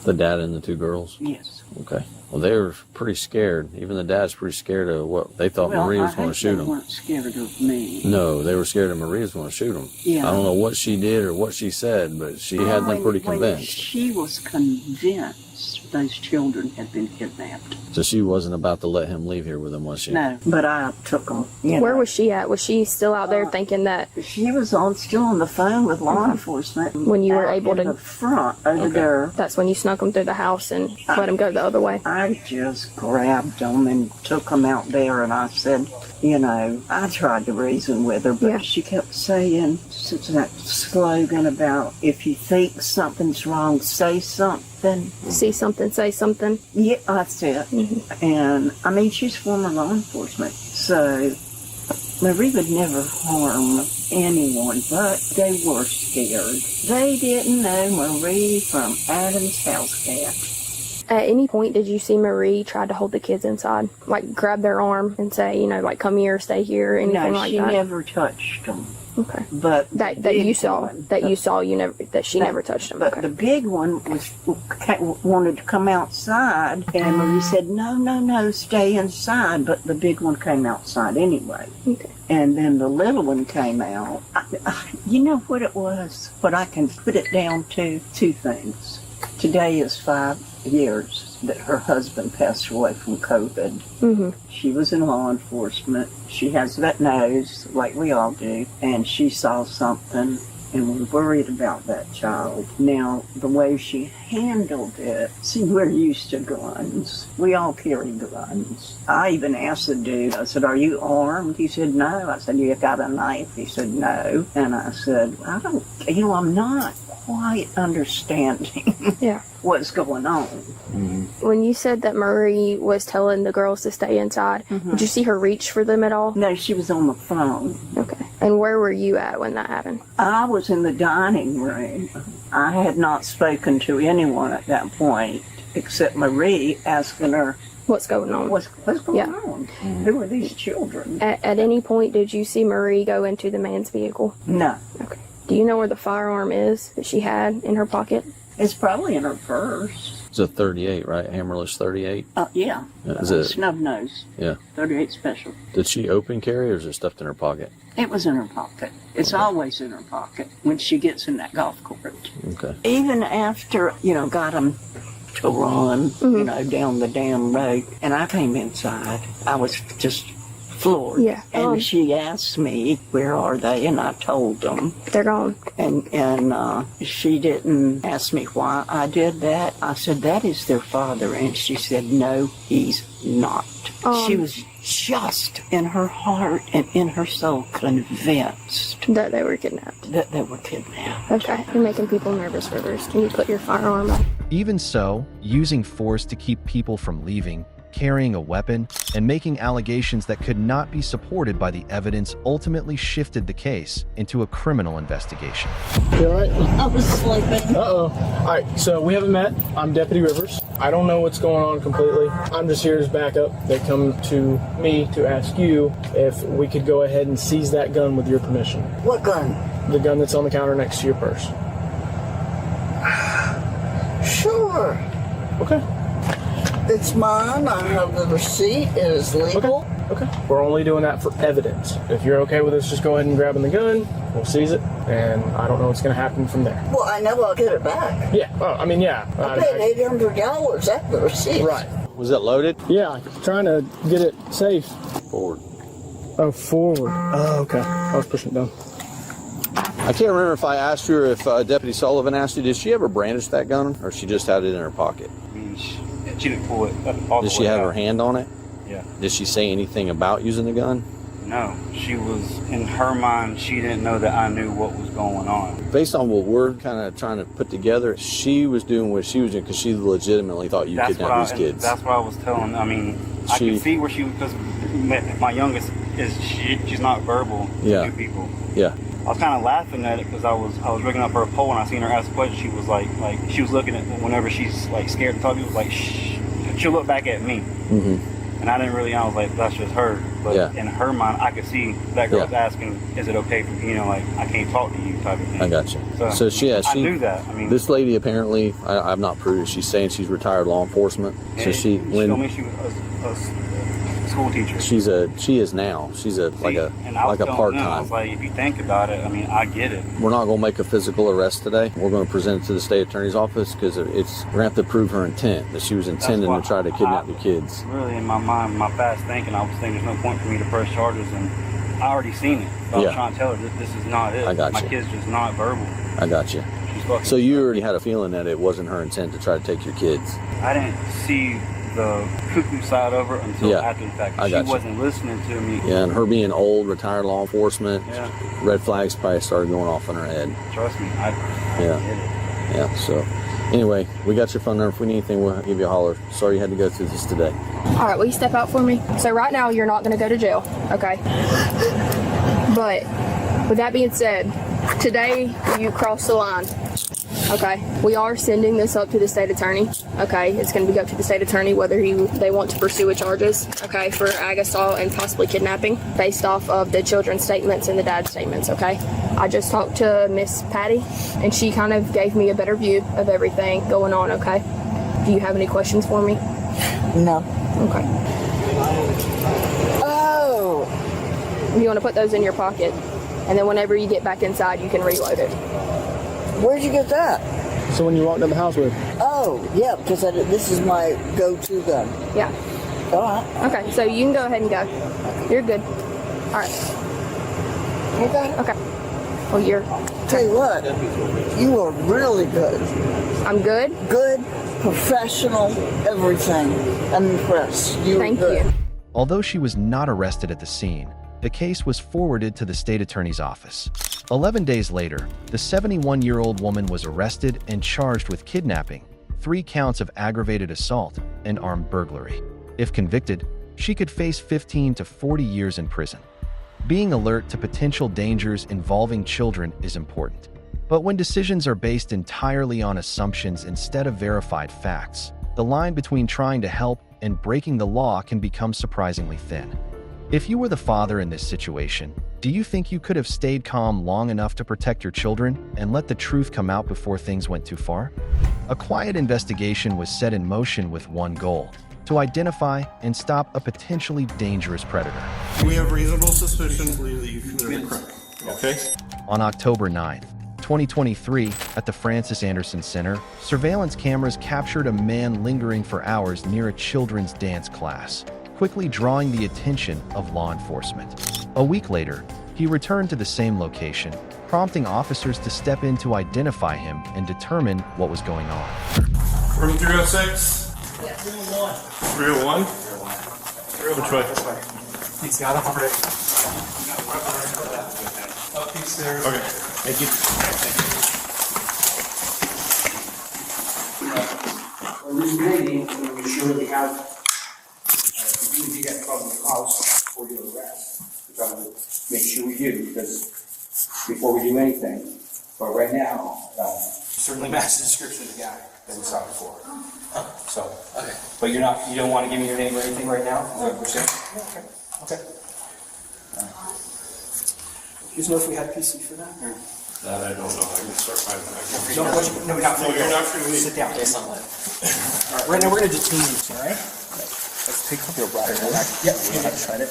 The dad and the two girls? Yes. Okay. Well, they were pretty scared. Even the dad's pretty scared of what they thought Marie was going to shoot them. They weren't scared of me. No, they were scared of Marie was going to shoot them. Yeah. I don't know what she did or what she said, but she had them pretty convinced. She was convinced those children had been kidnapped. So she wasn't about to let him leave here with them, was she? No, but I took them. Where was she at? Was she still out there thinking that? She was still on the phone with law enforcement. When you were able to... in the front over there. That's when you snuck them through the house and let them go the other way. I just grabbed them and took them out there, and I said, you know, I tried to reason with her, but she kept saying that slogan about if you think something's wrong, say something. See something, say something. Yeah, that's it. And I mean, she's former law enforcement, so Marie would never harm anyone, but they were scared. They didn't know Marie from Adam's house cat. At any point, did you see Marie try to hold the kids inside? Like, grab their arm and say, you know, like, come here, stay here, anything like that? No, she never touched them. Okay. But that you saw, that she never touched them. But the big one wanted to come outside, and Marie said, no, stay inside. But the big one came outside anyway. Okay. And then the little one came out. You know what it was? But I can put it down to two things. Today is 5 years that her husband passed away from COVID. She was in law enforcement. She has that nose, like we all do, and she saw something, and was worried about that child. Now, the way she handled it, see, we're used to guns. We all carry guns. I even asked the dude, I said, are you armed? He said, no. I said, you got a knife? He said, no. And I said, I'm not quite understanding what's going on. When you said that Marie was telling the girls to stay inside, did you see her reach for them at all? No, she was on the phone. Okay. And where were you at when that happened? I was in the dining room. I had not spoken to anyone at that point except Marie, asking her, what's going on? What's going on? Who are these children? At any point, did you see Marie go into the man's vehicle? No. Okay. Do you know where the firearm is that she had in her pocket? It's probably in her purse. It's a 38, right? Hammerless 38? Yeah. Is it? Snub nose. Yeah. 38 special. Did she open carry or is it stuffed in her pocket? It was in her pocket. It's always in her pocket when she gets in that golf court. Okay. Even after, got them to run, down the damn road, and I came inside, I was just floored. Yeah. And she asked me, where are they? And I told them. They're gone. And she didn't ask me why I did that. I said, that is their father. And she said, no, he's not. She was just in her heart and in her soul convinced that they were kidnapped. Okay, you're making people nervous, Rivers. Can you put your firearm up? Even so, using force to keep people from leaving, carrying a weapon, and making allegations that could not be supported by the evidence ultimately shifted the case into a criminal investigation. You alright? I was sleeping. Uh-oh. Alright, so we haven't met. I'm Deputy Rivers. I don't know what's going on completely. I'm just here as backup. They come to me to ask you if we could go ahead and seize that gun with your permission. What gun? The gun that's on the counter next to your purse. Sure. Okay. It's mine. I have the receipt. It is legal. Okay. We're only doing that for evidence. If you're okay with us just go ahead and grabbing the gun, we'll seize it, and I don't know what's going to happen from there. Well, I know I'll get it back. Yeah. Yeah. I paid $800 at the receipt. Right. Was it loaded? Yeah, trying to get it safe. Forward. Oh, forward. Oh, okay. I was pushing it down. I can't remember if I asked her, if Deputy Sullivan asked you, did she ever brandish that gun, or she just had it in her pocket? She didn't pull it all the Did she way have out. her hand on it? Yeah. Did she say anything about using the gun? No, she was, in her mind, she didn't know that I knew what was going on. Based on what we're kind of trying to put together, she was doing what she was doing because she legitimately thought you kidnapped these kids. That's what I was telling. I mean, I could see where she was, because my youngest she's not verbal to people. Yeah. I was kind of laughing at it because I was rigging up her pole and I seen her ask a question. She was like she was looking at whenever she's like scared to talk to people, like she'll look back at me. And I didn't really, I was like, that's just her. But in her mind, I could see that girl's asking, is it okay for, like, I can't talk to you type of thing. I got you. So she I knew that. I mean, this lady apparently, I've not proved it, she's saying she's retired law enforcement. So she told me she was a school teacher. She is now. She's like a part-time. I was like, if you think about it, I mean, I get it. We're not going to make a physical arrest today. We're going to present it to the state attorney's office because we're going to have to prove her intent, that she was intending to try to kidnap the kids. Really, in my mind, my fast thinking, I was thinking there's no point for me to press charges, and I already seen it. So I was trying to tell her that this is not it. I got my you. kid's just not verbal. I got you. So you already had a feeling that it wasn't her intent to try to take your kids. I didn't see the cuckoo side of her until after the fact. She wasn't listening to me. Yeah, and her being old, retired law enforcement, red flags probably started going off in her head. Trust me, I get it. Yeah, so anyway, we got your phone number. If we need anything, we'll give you a holler. Sorry you had to go through this today. All right, will you step out for me? So right now, you're not going to go to jail, okay? But with that being said, today you crossed the line. Okay, we are sending this up to the state attorney. Okay, it's going to be up to the state attorney whether they want to pursue charges. Okay, for ag assault and possibly kidnapping, based off of the children's statements and the dad's statements. Okay, I just talked to Miss Patty, and she kind of gave me a better view of everything going on. Okay, do you have any questions for me? No. Okay. Oh. You want to put those in your pocket, and then whenever you get back inside, you can reload it. Where'd you get that? So when you walked in the house with? Oh, yeah, because this is my go-to gun. Yeah. All right. Okay, so you can go ahead and go. You're good. All right. Okay. Okay. Oh, you're. Tell you what, you are really good. I'm good? Good, professional, everything. I'm impressed. Thank you. Although she was not arrested at the scene, the case was forwarded to the state attorney's office. 11 days later, the 71-year-old woman was arrested and charged with kidnapping, 3 counts of aggravated assault, and armed burglary. If convicted, she could face 15 to 40 years in prison. Being alert to potential dangers involving children is important. But when decisions are based entirely on assumptions instead of verified facts, the line between trying to help and breaking the law can become surprisingly thin. If you were the father in this situation, do you think you could have stayed calm long enough to protect your children and let the truth come out before things went too far? A quiet investigation was set in motion with one goal: to identify and stop a potentially dangerous predator. We have reasonable suspicion to believe that you committed a crime. Okay? On October 9th, 2023, at the Francis Anderson Center, surveillance cameras captured a man lingering for hours near a children's dance class, quickly drawing the attention of law enforcement. A week later, he returned to the same location, prompting officers to step in to identify him and determine what was going on. Room 306? Yeah, 301. 301? Which way? This way. He's got it already. Up these stairs. Okay. Thank you. When this meeting, we make sure we have, if you get probable cause for your arrest, we're going to make sure we do, because before we do anything. But right now, certainly matches the description of the guy that we saw before. So, okay. But you don't want to give me your name or anything right now? Is that what we're saying? Okay. Okay. Do you know if we had PC for that? Or? That I don't know. I can start my. No, not for you. You're not free to leave. Sit down. Yes, I'm all right, right now we're going to detain you, all right? Let's pick up your bladder. Yep, that's right.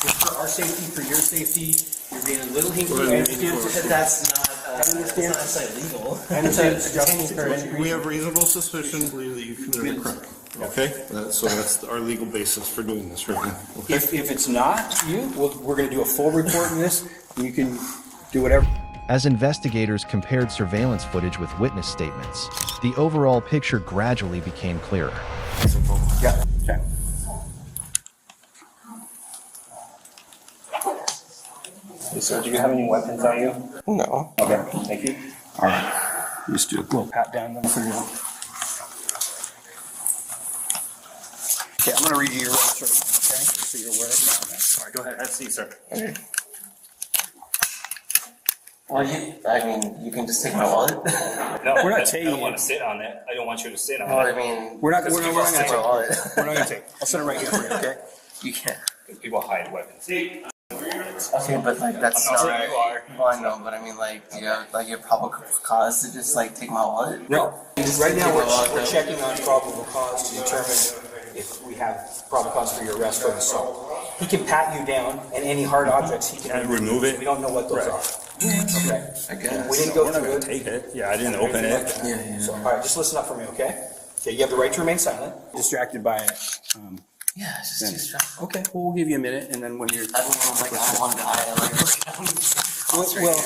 Just for our safety, for your safety, you're being a little hinky. That's not. I understand. That's illegal. We have reasonable suspicion to believe that you committed a crime. Okay? So that's our legal basis for doing this right now. Okay? If it's not you, we're going to do a full report on this. You can do whatever. As investigators compared surveillance footage with witness statements, the overall picture gradually became clearer. Yeah. Okay. So, do you have any weapons on you? No. Okay, thank you. All right. Just do a little pat down then for you. Okay, I'm going to read you your rights right now, okay? So you're aware of that. All right, go ahead. Have a seat, sir. Okay. Well, you can just take my wallet. No, we're not taking I it. don't want to sit on it. I don't want you to sit on it. I mean, we're not going to take my wallet. We're not going to take it. I'll set it right here for you, okay? You can't. People hide weapons. Okay, but like that's not. Right. You are. Well, I know, but I mean, like, do you have like a probable cause to just like take my wallet? No. Right now, we're checking on probable cause to determine if we have probable cause for your arrest for assault. He can pat you down, and any hard objects he can remove it. We don't know what those are. Okay. I guess. We didn't go through it. Take it. Yeah, I didn't open it. Yeah. So, all right, just listen up for me, okay? Okay, you have the right to remain silent. Distracted by Yeah, it's just too stressful. Okay, well, we'll give you a minute, and then when you're. I don't know, like I want to die. Well,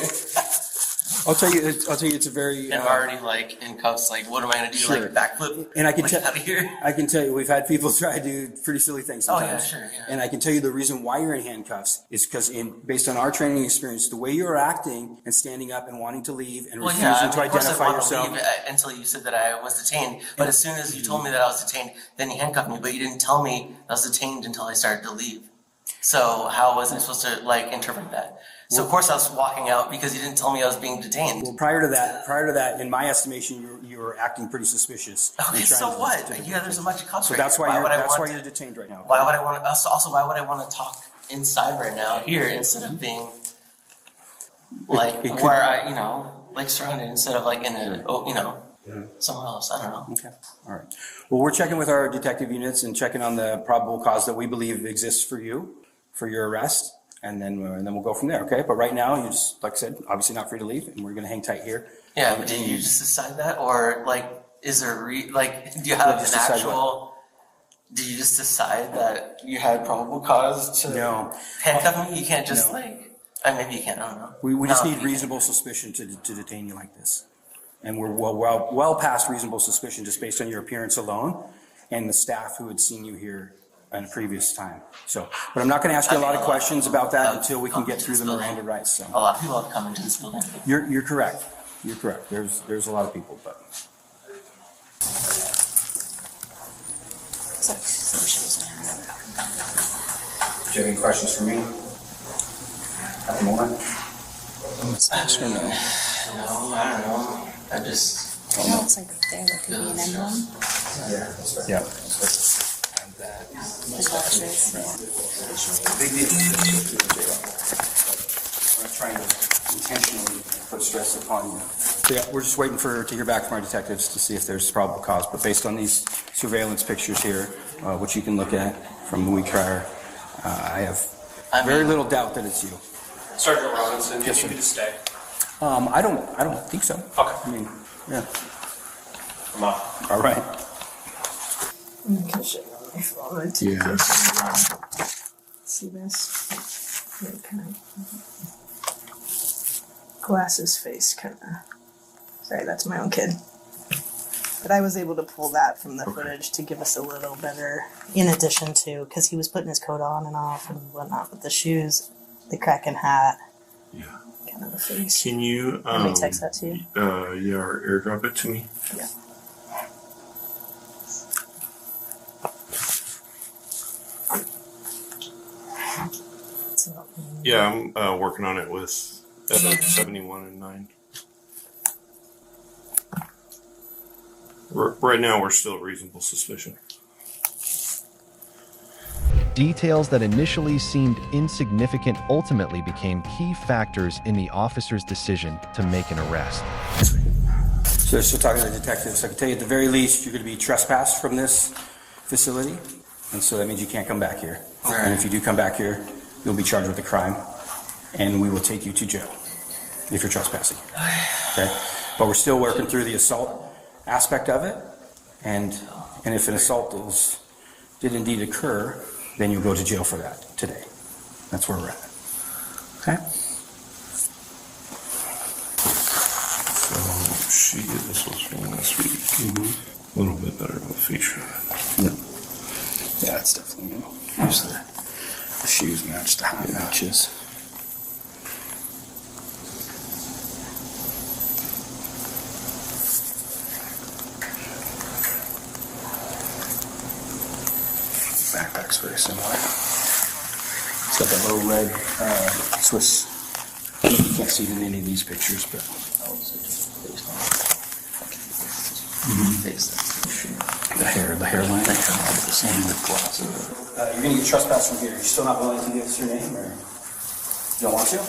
I'll tell you, it's a very. I'm already like in cuffs. Like, what am I gonna do? Sure. Like backflip? And I can out of here. I can tell you, we've had people try to do pretty silly things sometimes. Oh yeah, sure. Yeah. And I can tell you the reason why you're in handcuffs is because, based on our training experience, the way you're acting and standing up and wanting to leave and refusing to identify yourself. Leave until you said that I was detained. But as soon as you told me that I was detained, then you handcuffed me. But you didn't tell me I was detained until I started to leave. So how was I supposed to like interpret that? So of course I was walking out because you didn't tell me I was being detained. Well, prior to that, in my estimation, you were acting pretty suspicious. Okay, so what? Yeah, there's a bunch of cops. So right that's here. why you're detained right now. Why would I want to? Also, why would I want to talk inside right now here instead of being like where I, like surrounded instead of like in a, somewhere else. I don't know. Okay. All right. Well, we're checking with our detective units and checking on the probable cause that we believe exists for you, for your arrest. And then we'll go from there, okay? But right now, you just, like I said, obviously not free to leave, and we're going to hang tight here. Yeah, but did you just decide that? Or, like, is there, do you have an actual, did you just decide that you had probable cause to handcuff me? You can't just, Maybe you can, I don't know. We just No, need reasonable suspicion to detain you like this. And we're well past reasonable suspicion just based on your appearance alone and the staff who had seen you here at a previous time. So, but I'm not going to ask you a lot of questions about that until we can get through the Miranda rights. So. A lot of people have come into this building. You're correct. You're correct. There's a lot of people, but. Do you have any questions for me at the moment? Yes or no? No, I don't know. I just. You know, it's like there could be an emblem. Yeah, that's right. Yeah. The boxes. Big deal. I'm not trying to intentionally put stress upon you. So yeah, we're just waiting to hear back from our detectives to see if there's probable cause. But based on these surveillance pictures here, which you can look at from the week prior, I have very little doubt that it's you. Sergeant Robinson, Yes, you sir. need to stay. I don't think so. Okay. I mean, yeah. Come on. All right. Yeah. See this? Yeah, kind of. Glasses face, kind of. Sorry, that's my own kid. But I was able to pull that from the footage to give us a little better, in addition to, because he was putting his coat on and off and whatnot with the shoes, the Kraken hat. Yeah. Kind of the face. Can you Let me text that to you. yeah, or airdrop it to me? Yeah. Yeah, I'm working on it with 71 and 9. Right now, we're still at reasonable suspicion. Details that initially seemed insignificant ultimately became key factors in the officer's decision to make an arrest. So still talking to the detectives. I can tell you at the very least you're going to be trespassed from this facility, and so that means you can't come back here. Right. And if you do come back here, you'll be charged with a crime, and we will take you to jail if you're trespassing. Okay? But we're still working through the assault aspect of it, and if an assault did indeed occur, then you'll go to jail for that today. That's where we're at. Okay? So this was from last week. A little bit better of a feature. Yeah, it's definitely new. Usually the shoes match the high matches. Backpack's very similar. It's got that little red Swiss. You can't see it in any of these pictures, but. The hairline. The same with glasses. You're going to get trespassed from here. You're still not willing to give us your name, or you don't want to?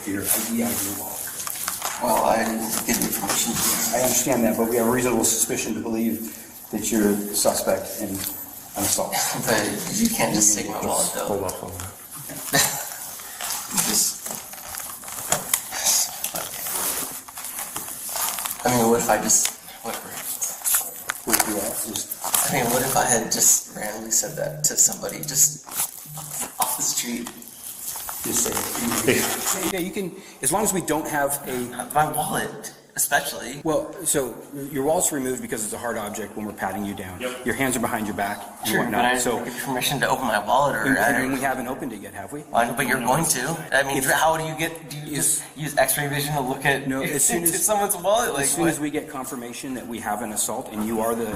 Your ID on your wall. Well, I didn't give you permission. I understand that, but we have a reasonable suspicion to believe that you're a suspect in an assault. But you can't just take my wallet, though. Hold off on that. I mean, what if I just, whatever. I mean, what if I had just randomly said that to somebody just off the street? Just say it. Yeah, you can, as long as we don't have my wallet, especially. Well, so your wallet's removed because it's a hard object when we're patting you down. Yep. Your hands are behind your back and Sure, but whatnot. I didn't give you permission to open my wallet, or and we haven't opened it yet, have we? But you're going to. I mean, how do you get? Do you just use X-ray vision to look at as soon as someone's wallet? Like, as soon as we get confirmation that we have an assault and you are the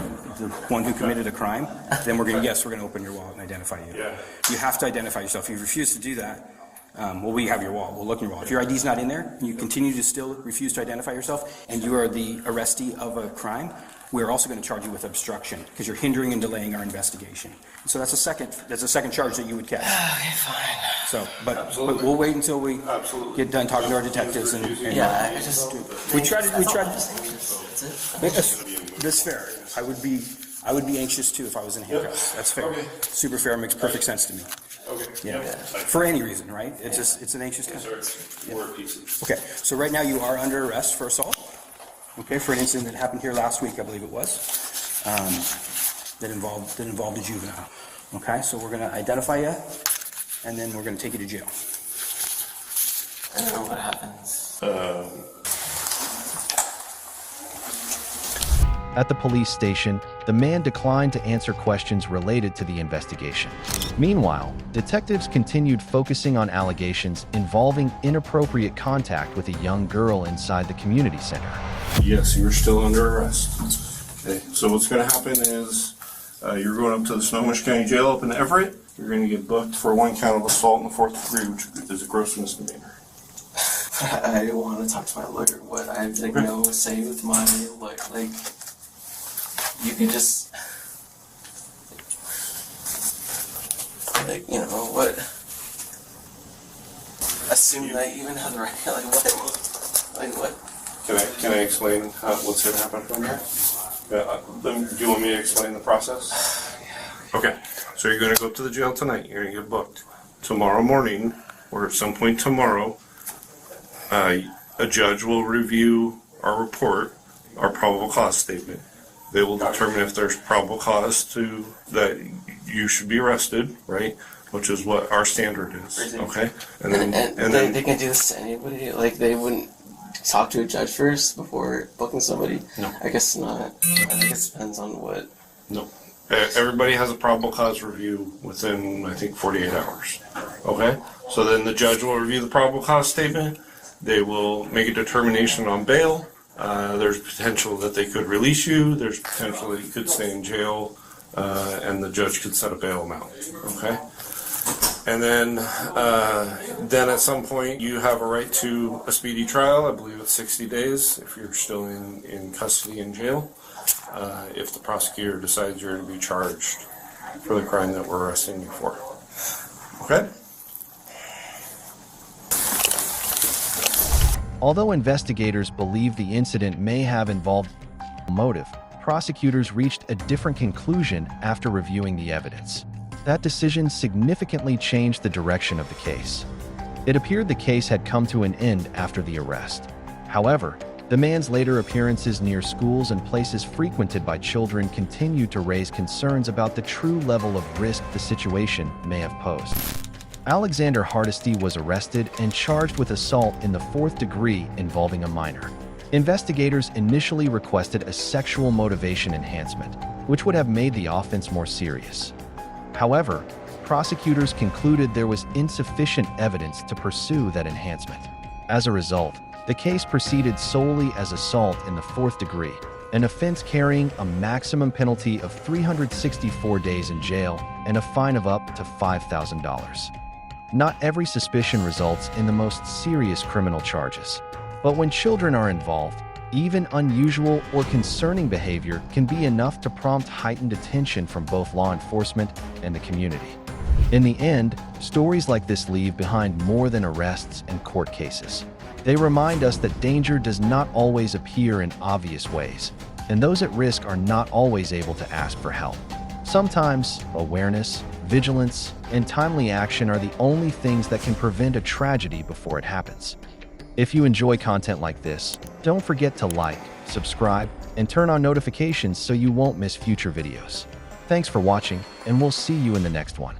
one who committed a crime, then we're gonna open your wallet and identify you. Yeah. You have to identify yourself. If you refuse to do that, well, we have your wallet. We'll look in your wallet. If your ID's not in there and you continue to still refuse to identify yourself and you are the arrestee of a crime, we're also going to charge you with obstruction because you're hindering and delaying our investigation. So that's a second charge that you would catch. Okay, fine. So, but we'll wait until we get done talking to our detectives and yeah, I just we try to. That's it. That's fair. I would be anxious too if I was in handcuffs. That's fair. Okay. Super fair. Makes perfect sense to me. Okay. Yeah. For any reason, right? It's an anxious time. War pieces. Okay. So right now you are under arrest for assault. Okay, for an incident that happened here last week, I believe it was, that involved a juvenile. Okay, so we're going to identify you, and then we're going to take you to jail. I don't know what happens. At the police station, the man declined to answer questions related to the investigation. Meanwhile, detectives continued focusing on allegations involving inappropriate contact with a young girl inside the community center. Yes, you're still under arrest. Okay, so what's going to happen is you're going up to the Snohomish County Jail up in Everett. You're going to get booked for 1 count of assault in the 4th degree, which is a gross misdemeanor. I want to talk to my lawyer. What I have like no say with my lawyer. Like, you could just, like, you know what? Assume that I even have the right. Like what? Like what? Can I explain what's going to happen from here? Do you want me to explain the process? Okay. So you're going to go to the jail tonight. You're going to get booked. Tomorrow morning, or at some point tomorrow, a judge will review our report, our probable cause statement. They will determine if there's probable cause to that you should be arrested, right? Which is what our standard is. Okay. And then they can do this to anybody. Like they wouldn't talk to a judge first before booking somebody. No. I guess not. I think it depends on what. No. Everybody has a probable cause review within, I think, 48 hours. Okay? So then the judge will review the probable cause statement. They will make a determination on bail. There's potential that they could release you. There's potential that you could stay in jail, and the judge could set a bail amount. Okay? And then at some point, you have a right to a speedy trial. I believe it's 60 days if you're still in custody in jail. If the prosecutor decides you're to be charged for the crime that we're arresting you for. Okay? Although investigators believe the incident may have involved motive, prosecutors reached a different conclusion after reviewing the evidence. That decision significantly changed the direction of the case. It appeared the case had come to an end after the arrest. However, the man's later appearances near schools and places frequented by children continued to raise concerns about the true level of risk the situation may have posed. Alexander Hardesty was arrested and charged with assault in the 4th degree involving a minor. Investigators initially requested a sexual motivation enhancement, which would have made the offense more serious. However, prosecutors concluded there was insufficient evidence to pursue that enhancement. As a result, the case proceeded solely as assault in the 4th degree, an offense carrying a maximum penalty of 364 days in jail and a fine of up to $5,000. Not every suspicion results in the most serious criminal charges. But when children are involved, even unusual or concerning behavior can be enough to prompt heightened attention from both law enforcement and the community. In the end, stories like this leave behind more than arrests and court cases. They remind us that danger does not always appear in obvious ways, and those at risk are not always able to ask for help. Sometimes, awareness, vigilance, and timely action are the only things that can prevent a tragedy before it happens. If you enjoy content like this, don't forget to like, subscribe, and turn on notifications so you won't miss future videos. Thanks for watching, and we'll see you in the next one.